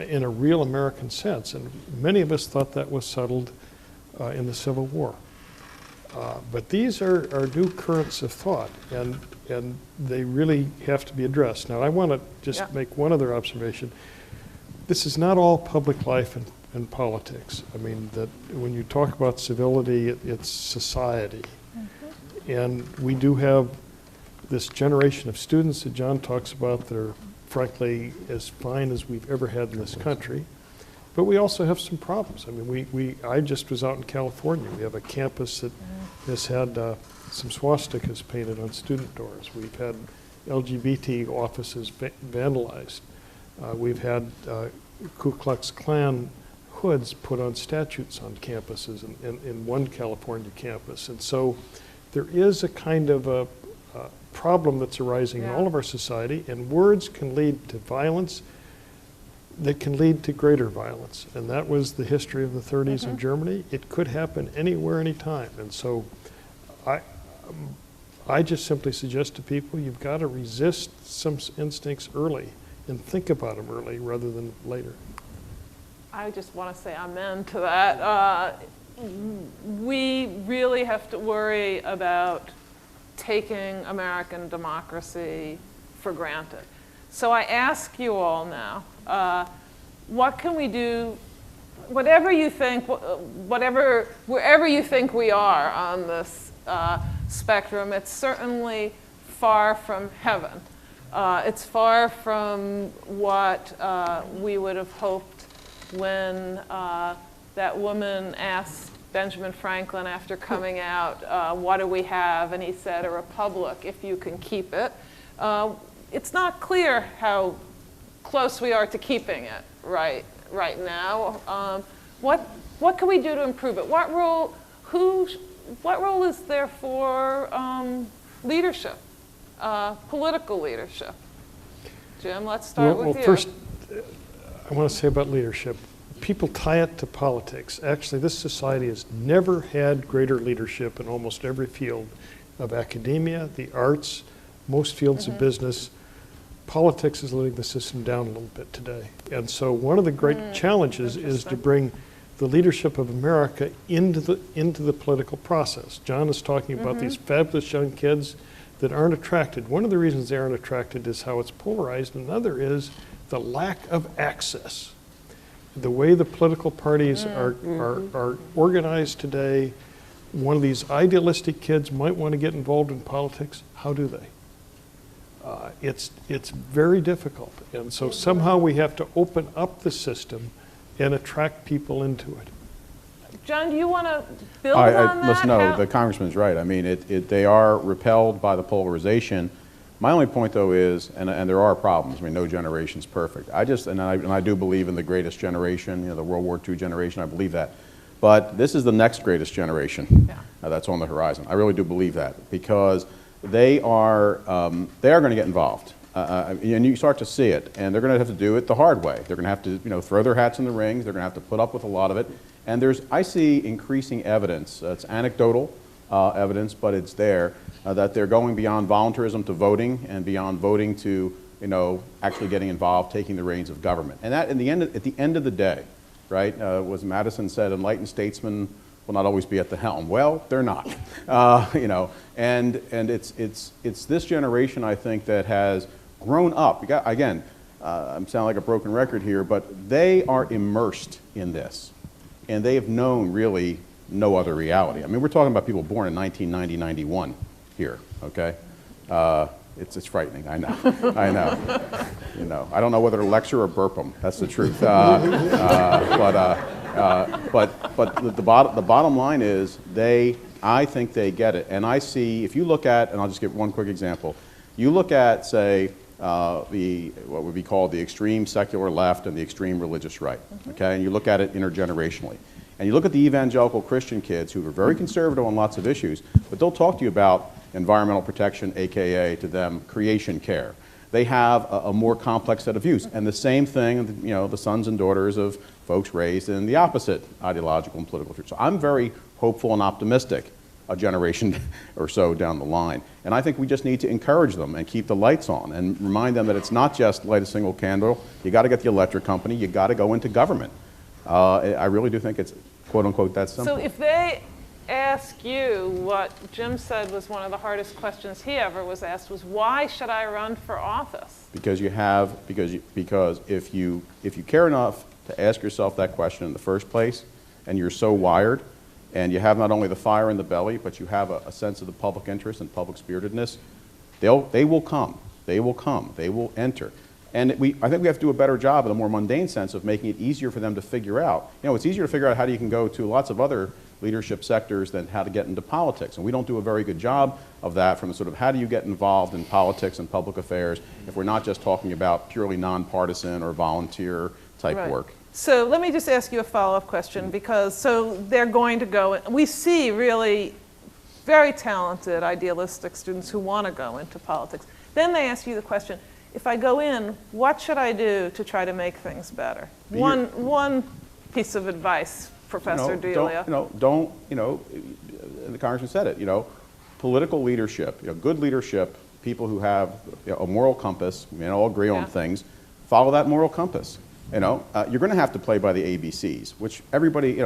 in a real American sense. And many of us thought that was settled in the Civil War. But these are new currents of thought, and they really have to be addressed. Now, I want to just make one other observation. This is not all public life and politics. I mean, that when you talk about civility, it's society. And we do have this generation of students that John talks about that are, frankly, as fine as we've ever had in this country. But we also have some problems. I mean, I just was out in California. We have a campus that has had some swastikas painted on student doors. We've had LGBT offices vandalized. We've had Ku Klux Klan hoods put on statues on campuses in one California campus. And so there is a kind of a problem that's arising in all of our society, and words can lead to violence that can lead to greater violence. And that was the history of the 30s in Germany. It could happen anywhere, anytime. And so I just simply suggest to people, you've got to resist some instincts early and think about them early rather than later. I just want to say amen to that. We really have to worry about taking American democracy for granted. So I ask you all now, what can we do, whatever you think, wherever you think we are on this spectrum, it's certainly far from heaven. It's far from what we would have hoped when that woman asked Benjamin Franklin after coming out, what do we have? And he said, a republic, if you can keep it. It's not clear how close we are to keeping it right now. What can we do to improve it? What role is there for leadership, political leadership? Jim, let's start with you. Well, first, I want to say about leadership, people tie it to politics. Actually, this society has never had greater leadership in almost every field of academia, the arts, most fields of business. Politics is letting the system down a little bit today. And so one of the great challenges is to bring the leadership of America into the political process. John is talking about these fabulous young kids that aren't attracted. One of the reasons they aren't attracted is how it's polarized. Another is the lack of access. The way the political parties are organized today, one of these idealistic kids might want to get involved in politics. How do they? It's very difficult. And so somehow we have to open up the system and attract people into it. John, do you want to build on that? Listen, no, the congressman's right. I mean, they are repelled by the polarization. My only point, though, is, and there are problems. I mean, no generation's perfect. And I do believe in the greatest generation, the World War II generation. I believe that. But this is the next greatest generation that's on the horizon. I really do believe that, because they are going to get involved. And you start to see it, and they're going to have to do it the hard way. They're going to have to, throw their hats in the rings. They're going to have to put up with a lot of it. And I see increasing evidence. It's anecdotal evidence, but it's there that they're going beyond voluntarism to voting, and beyond voting to, actually getting involved, taking the reins of government. And that, at the end of the day, right? Was Madison said, enlightened statesmen will not always be at the helm. Well, they're not, and it's this generation, I think, that has grown up. Again, I'm sounding like a broken record here, but they are immersed in this, and they have known really no other reality. I mean, we're talking about people born in 1990, 91 here, okay? It's frightening, I know, I know. I don't know whether to lecture or burp them, that's the truth. But the bottom line is, I think they get it. And I see, if you look at, and I'll just give one quick example. You look at, say, what would be called the extreme secular left and the extreme religious right, okay? And you look at it intergenerationally. And you look at the evangelical Christian kids who are very conservative on lots of issues, but they'll talk to you about environmental protection, AKA to them, creation care. They have a more complex set of views. And the same thing, the sons and daughters of folks raised in the opposite ideological and political tradition. So I'm very hopeful and optimistic a generation or so down the line. And I think we just need to encourage them and keep the lights on and remind them that it's not just light a single candle. You got to get the electric company. You got to go into government. I really do think it's, quote unquote, that simple. So if they ask you what Jim said was one of the hardest questions he ever was asked, was why should I run for office? Because if you care enough to ask yourself that question in the first place, and you're so wired, and you have not only the fire in the belly, but you have a sense of the public interest and public spiritedness, they will come. They will enter. And I think we have to do a better job in a more mundane sense of making it easier for them to figure out. It's easier to figure out how you can go to lots of other leadership sectors than how to get into politics. And we don't do a very good job of that, from the sort of how do you get involved in politics and public affairs if we're not just talking about purely nonpartisan or volunteer type work. So let me just ask you a follow-up question, because they're going to go, we see really very talented, idealistic students who want to go into politics. Then they ask you the question, if I go in, what should I do to try to make things better? One piece of advice, Professor DiIulio. The Congressman said it, political leadership, good leadership, people who have a moral compass, all agree on things, follow that moral compass. You're going to have to play by the ABCs, which everybody,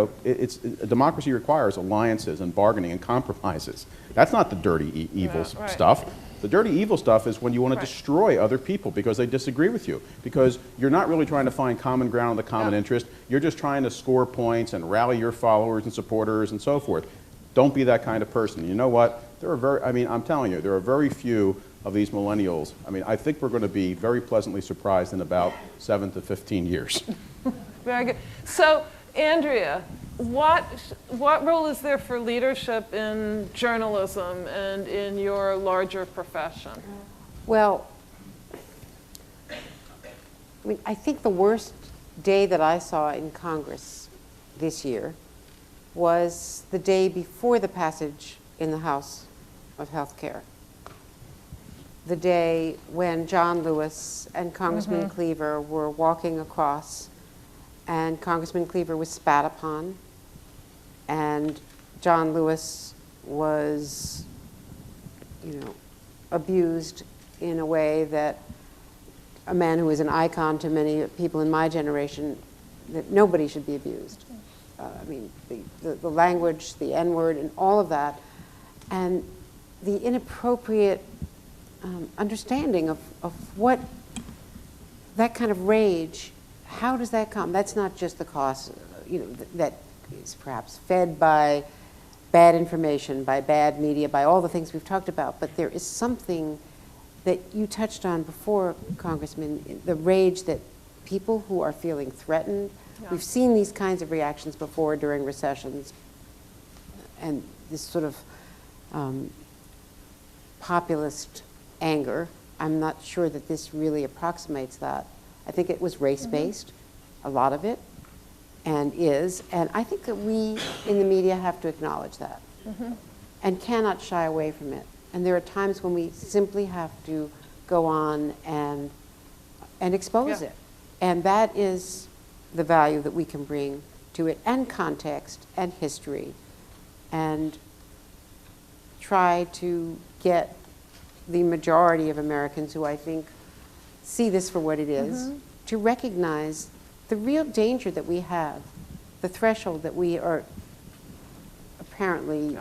democracy requires alliances and bargaining and compromises. That's not the dirty, evil stuff. The dirty, evil stuff is when you want to destroy other people because they disagree with you, because you're not really trying to find common ground on the common interest. You're just trying to score points and rally your followers and supporters and so forth. Don't be that kind of person. You know what? I'm telling you, there are very few of these millennials. I think we're going to be very pleasantly surprised in about 7 to 15 years. Very good. So, Andrea, what role is there for leadership in journalism and in your larger profession? Well, I think the worst day that I saw in Congress this year was the day before the passage in the House of Health Care. The day when John Lewis and Congressman Cleaver were walking across, and Congressman Cleaver was spat upon, and John Lewis was, abused in a way that a man who is an icon to many people in my generation, that nobody should be abused. I mean, the language, the N-word, and all of that, and the inappropriate understanding of what that kind of rage, how does that come? That's not just the cost, that is perhaps fed by bad information, by bad media, by all the things we've talked about, but there is something that you touched on before, Congressman, the rage that people who are feeling threatened, we've seen these kinds of reactions before during recessions, and this sort of populist anger. I'm not sure that this really approximates that. I think it was race-based, a lot of it, and I think that we in the media have to acknowledge that and cannot shy away from it. And there are times when we simply have to go on and expose it. And that is the value that we can bring to it, and context and history, and try to get the majority of Americans who I think see this for what it is, to recognize the real danger that we have, the threshold that we are apparently,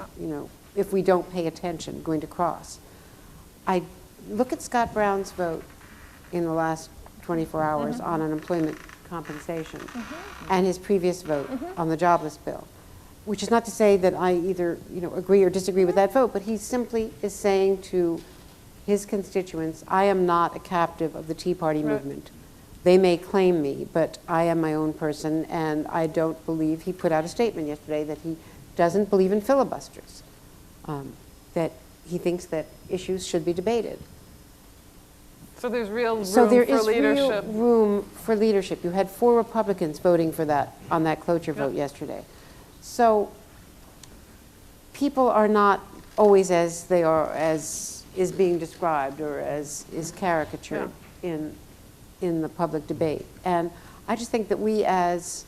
if we don't pay attention, going to cross. I look at Scott Brown's vote in the last 24 hours on unemployment compensation and his previous vote on the jobless bill, which is not to say that I either agree or disagree with that vote, but he simply is saying to his constituents, I am not a captive of the Tea Party movement. They may claim me, but I am my own person, and I don't believe, he put out a statement yesterday that he doesn't believe in filibusters, that he thinks that issues should be debated. So there's real room So there for is leadership. real room for leadership. You had 4 Republicans voting for that, on that cloture vote yesterday. So people are not always as they are, as is being described or as is caricatured in the public debate. And I just think that we as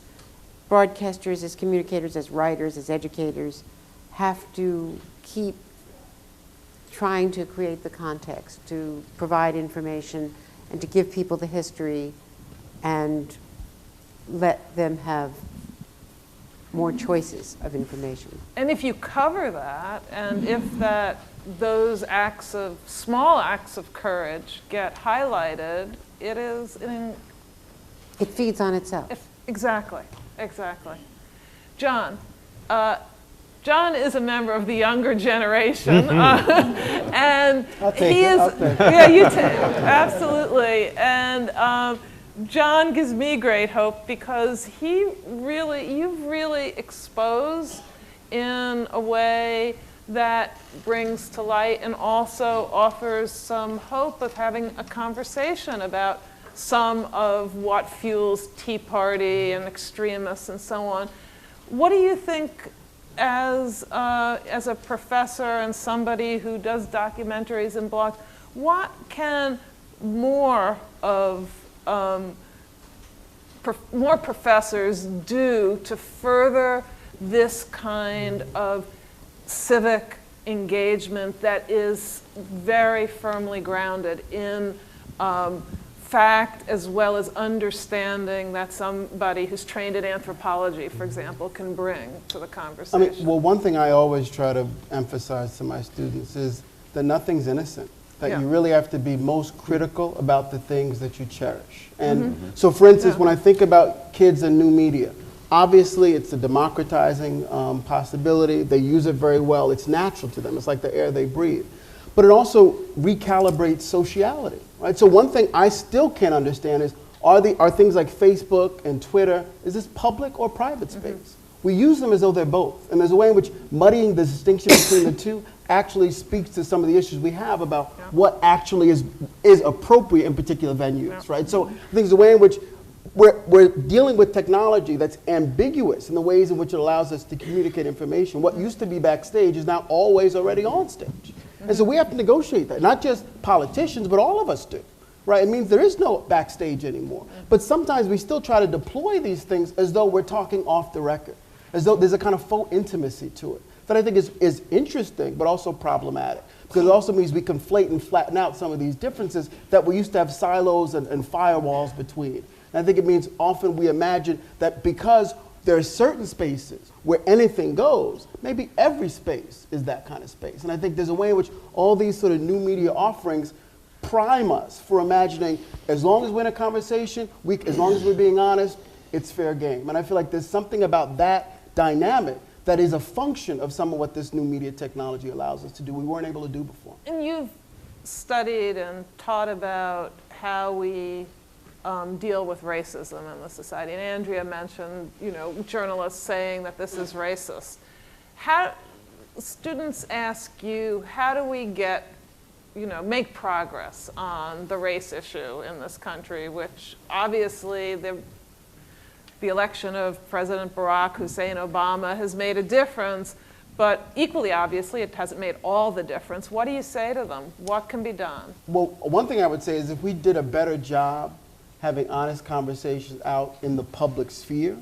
broadcasters, as communicators, as writers, as educators, have to keep trying to create the context, to provide information, and to give people the history, and let them have more choices of information. And if you cover that, and if those small acts of courage get highlighted, it feeds on itself. Exactly. John is a member of the younger generation, and he is. Yeah, you too. Absolutely. And John gives me great hope because you've really exposed in a way that brings to light and also offers some hope of having a conversation about some of what fuels Tea Party and extremists and so on. What do you think, as a professor and somebody who does documentaries and blogs, what can more professors do to further this kind of civic engagement that is very firmly grounded in fact as well as understanding that somebody who's trained in anthropology, for example, can bring to the conversation? One thing I always try to emphasize to my students is that nothing's innocent, that you really have to be most critical about the things that you cherish. And so, for instance, when I think about kids and new media, obviously it's a democratizing possibility. They use it very well. It's natural to them. It's like the air they breathe. But it also recalibrates sociality, right? So one thing I still can't understand is, are things like Facebook and Twitter, is this public or private space? We use them as though they're both. And there's a way in which muddying the distinction between the two actually speaks to some of the issues we have about what actually is appropriate in particular venues, right? So I think there's a way in which we're dealing with technology that's ambiguous in the ways in which it allows us to communicate information. What used to be backstage is now always already on stage. And so we have to negotiate that. Not just politicians, but all of us do. right? It means there is no backstage anymore. But sometimes we still try to deploy these things as though we're talking off the record, as though there's a kind of faux intimacy to it that I think is interesting, but also problematic. Because it also means we conflate and flatten out some of these differences that we used to have silos and firewalls between. And I think it means often we imagine that because there are certain spaces where anything goes, maybe every space is that kind of space. And I think there's a way in which all these sort of new media offerings prime us for imagining as long as we're in a conversation, as long as we're being honest, it's fair game. And I feel like there's something about that dynamic that is a function of some of what this new media technology allows us to do we weren't able to do before. And you've studied and taught about how we deal with racism in the society. And Andrea mentioned, journalists saying that this is racist. How students ask you, how do we make progress on the race issue in this country, which obviously the election of President Barack Hussein Obama has made a difference, but equally obviously it hasn't made all the difference. What do you say to them? What can be done? Well, one thing I would say is if we did a better job having honest conversations out in the public sphere,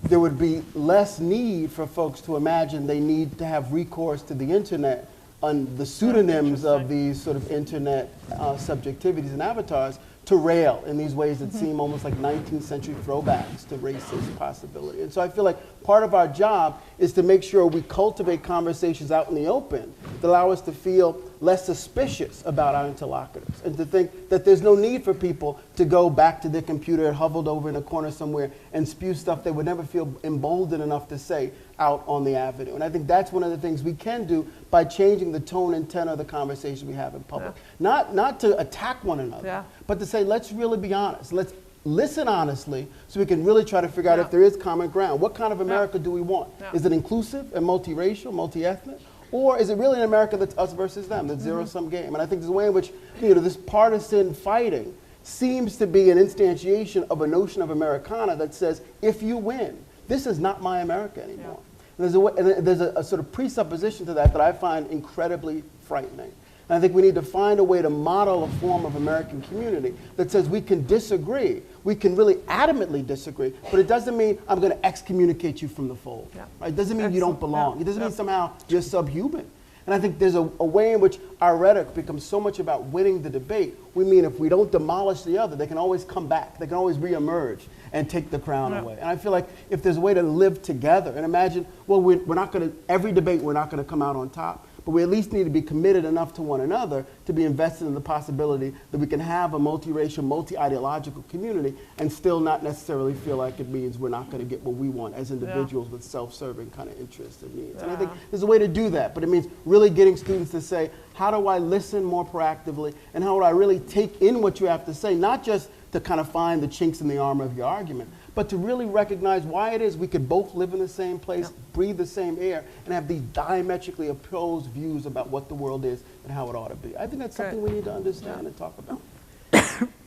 there would be less need for folks to imagine they need to have recourse to the internet on the pseudonyms of these sort of internet subjectivities and avatars to rail in these ways that seem almost like 19th century throwbacks to racist possibility. And so I feel like part of our job is to make sure we cultivate conversations out in the open that allow us to feel less suspicious about our interlocutors and to think that there's no need for people to go back to their computer huddled over in a corner somewhere and spew stuff they would never feel emboldened enough to say out on the avenue. And I think that's one of the things we can do by changing the tone and tenor of the conversation we have in public. Yeah. Not to attack one another, but to say, let's really be honest. Let's listen honestly so we can really try to figure out if there is common ground. What kind of America do we want? Is it inclusive and multiracial, multi-ethnic? Or is it really an America that's us versus them, that's zero-sum game? And I think there's a way in which this partisan fighting seems to be an instantiation of a notion of Americana that says, if you win, this is not my America anymore. And there's a sort of presupposition to that I find incredibly frightening. And I think we need to find a way to model a form of American community that says we can disagree, we can really adamantly disagree, but it doesn't mean I'm going to excommunicate you from the fold. Right? It doesn't mean you don't belong. It doesn't mean somehow you're subhuman. And I think there's a way in which our rhetoric becomes so much about winning the debate. We mean if we don't demolish the other, they can always come back. They can always reemerge and take the crown away. And I feel like if there's a way to live together and imagine, well, we're not going to, every debate we're not going to come out on top, but we at least need to be committed enough to one another to be invested in the possibility that we can have a multiracial, multi-ideological community and still not necessarily feel like it means we're not going to get what we want as individuals with self-serving kind of interests and needs. And I think there's a way to do that, but it means really getting students to say, how do I listen more proactively and how would I really take in what you have to say, not just to kind of find the chinks in the armor of your argument, but to really recognize why it is we could both live in the same place, breathe the same air, and have these diametrically opposed views about what the world is and how it ought to be. I think that's something we need to understand and talk about.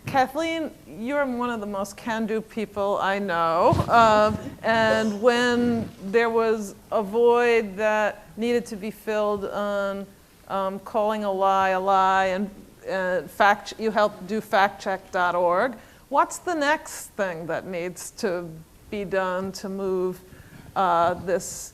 Kathleen, you're one of the most can-do people I know. And when there was a void that needed to be filled on calling a lie, and you helped do factcheck.org. What's the next thing that needs to be done to move this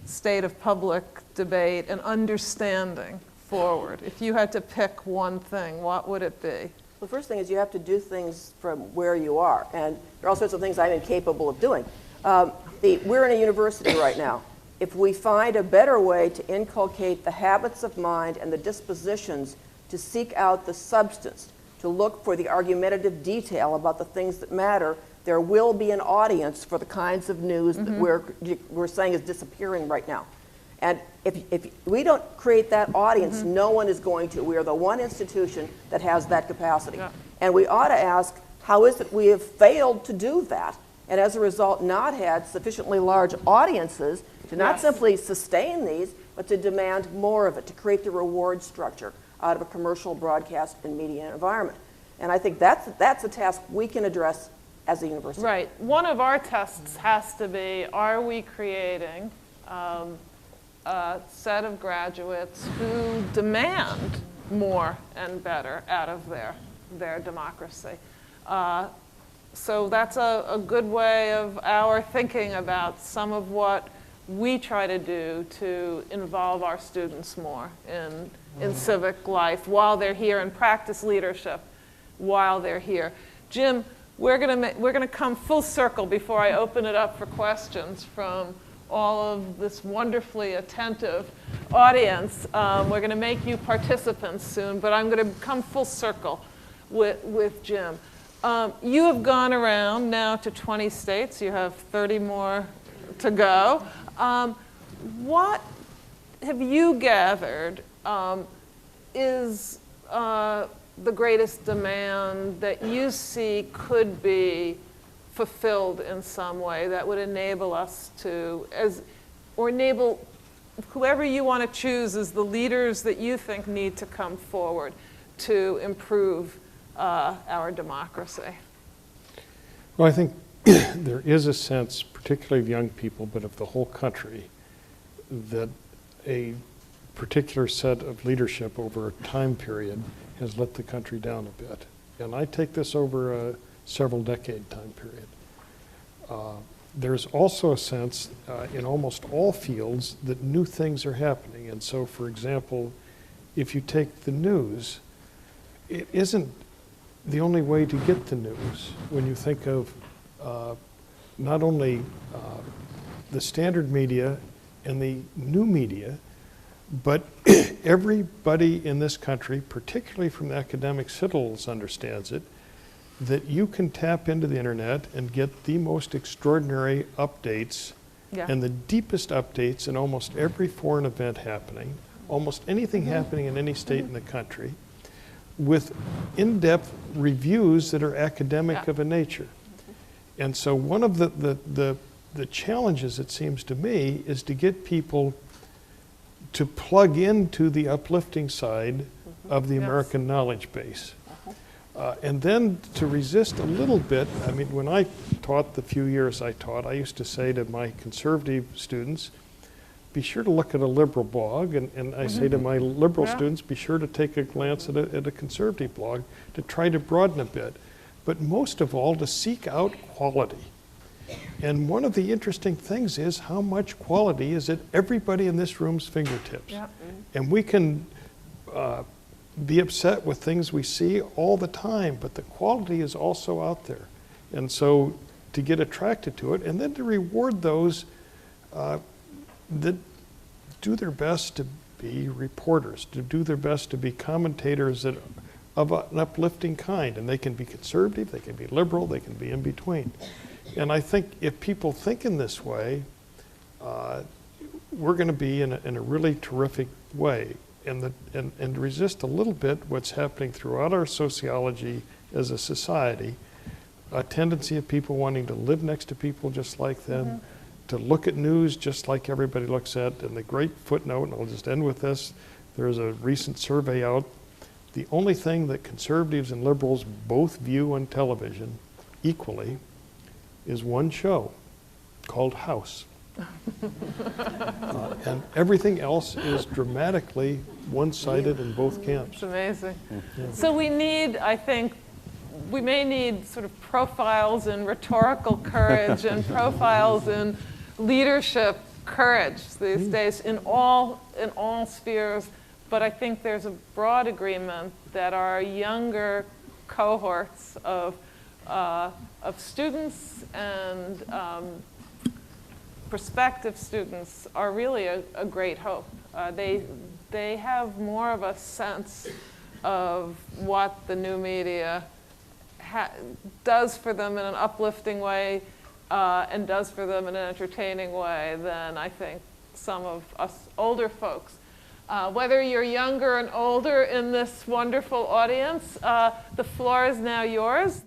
state of public debate and understanding forward? If you had to pick one thing, what would it be? The first thing is you have to do things from where you are. And there are all sorts of things I'm incapable of doing. We're in a university right now. If we find a better way to inculcate the habits of mind and the dispositions to seek out the substance, to look for the argumentative detail about the things that matter, there will be an audience for the kinds of news that we're saying is disappearing right now. And if we don't create that audience, no one is going to. We are the one institution that has that capacity. And we ought to ask, how is it we have failed to do that? And as a result, not had sufficiently large audiences to not simply sustain these, but to demand more of it, to create the reward structure out of a commercial broadcast and media environment. And I think that's a task we can address as a university. Right. One of our tests has to be, are we creating a set of graduates who demand more and better out of their their democracy. So that's a good way of our thinking about some of what we try to do to involve our students more in civic life while they're here and practice leadership while they're here. Jim, we're gonna come full circle before I open it up for questions from all of this wonderfully attentive audience. We're gonna make you participants soon, but I'm gonna come full circle with Jim. You have gone around now to 20 states. You have 30 more to go. What have you gathered is the greatest demand that you see could be fulfilled in some way that would enable us to, or enable whoever you want to choose as the leaders that you think need to come forward to improve our democracy? Well, I think there is a sense, particularly of young people, but of the whole country, that a particular set of leadership over a time period has let the country down a bit. And I take this over a several decade time period. There's also a sense in almost all fields that new things are happening. And so, for example, if you take the news, it isn't the only way to get the news. When you think of not only the standard media and the new media, but everybody in this country, particularly from the academic citadels, understands it, that you can tap into the internet and get the most extraordinary updates and the deepest updates in almost every foreign event happening, almost anything happening in any state in the country, with in-depth reviews that are academic of a nature. And so one of the challenges, it seems to me, is to get people to plug into the uplifting side of the American knowledge base. And then to resist a little bit. I mean, when I taught the few years I taught, I used to say to my conservative students, be sure to look at a liberal blog, and I say to my liberal students, be sure to take a glance at a conservative blog to try to broaden a bit. But most of all, to seek out quality. And one of the interesting things is how much quality is at everybody in this room's fingertips. And we can be upset with things we see all the time, but the quality is also out there. And so to get attracted to it, and then to reward those that do their best to be reporters, to do their best to be commentators that of an uplifting kind. And they can be conservative, they can be liberal, they can be in between. And I think if people think in this way, we're going to be in a really terrific way. And resist a little bit what's happening throughout our sociology as a society, a tendency of people wanting to live next to people just like them, to look at news just like everybody looks at. And the great footnote, and I'll just end with this, there's a recent survey out. The only thing that conservatives and liberals both view on television equally is one show called House. And everything else is dramatically one-sided in both camps. It's amazing. So we need, I think, we may need sort of profiles in rhetorical courage and profiles in leadership courage these days in all spheres. But I think there's a broad agreement that our younger cohorts of students and prospective students are really a great hope. They have more of a sense of what the new media does for them in an uplifting way and does for them in an entertaining way than I think some of us older folks. Whether you're younger and older in this wonderful audience, the floor is now yours.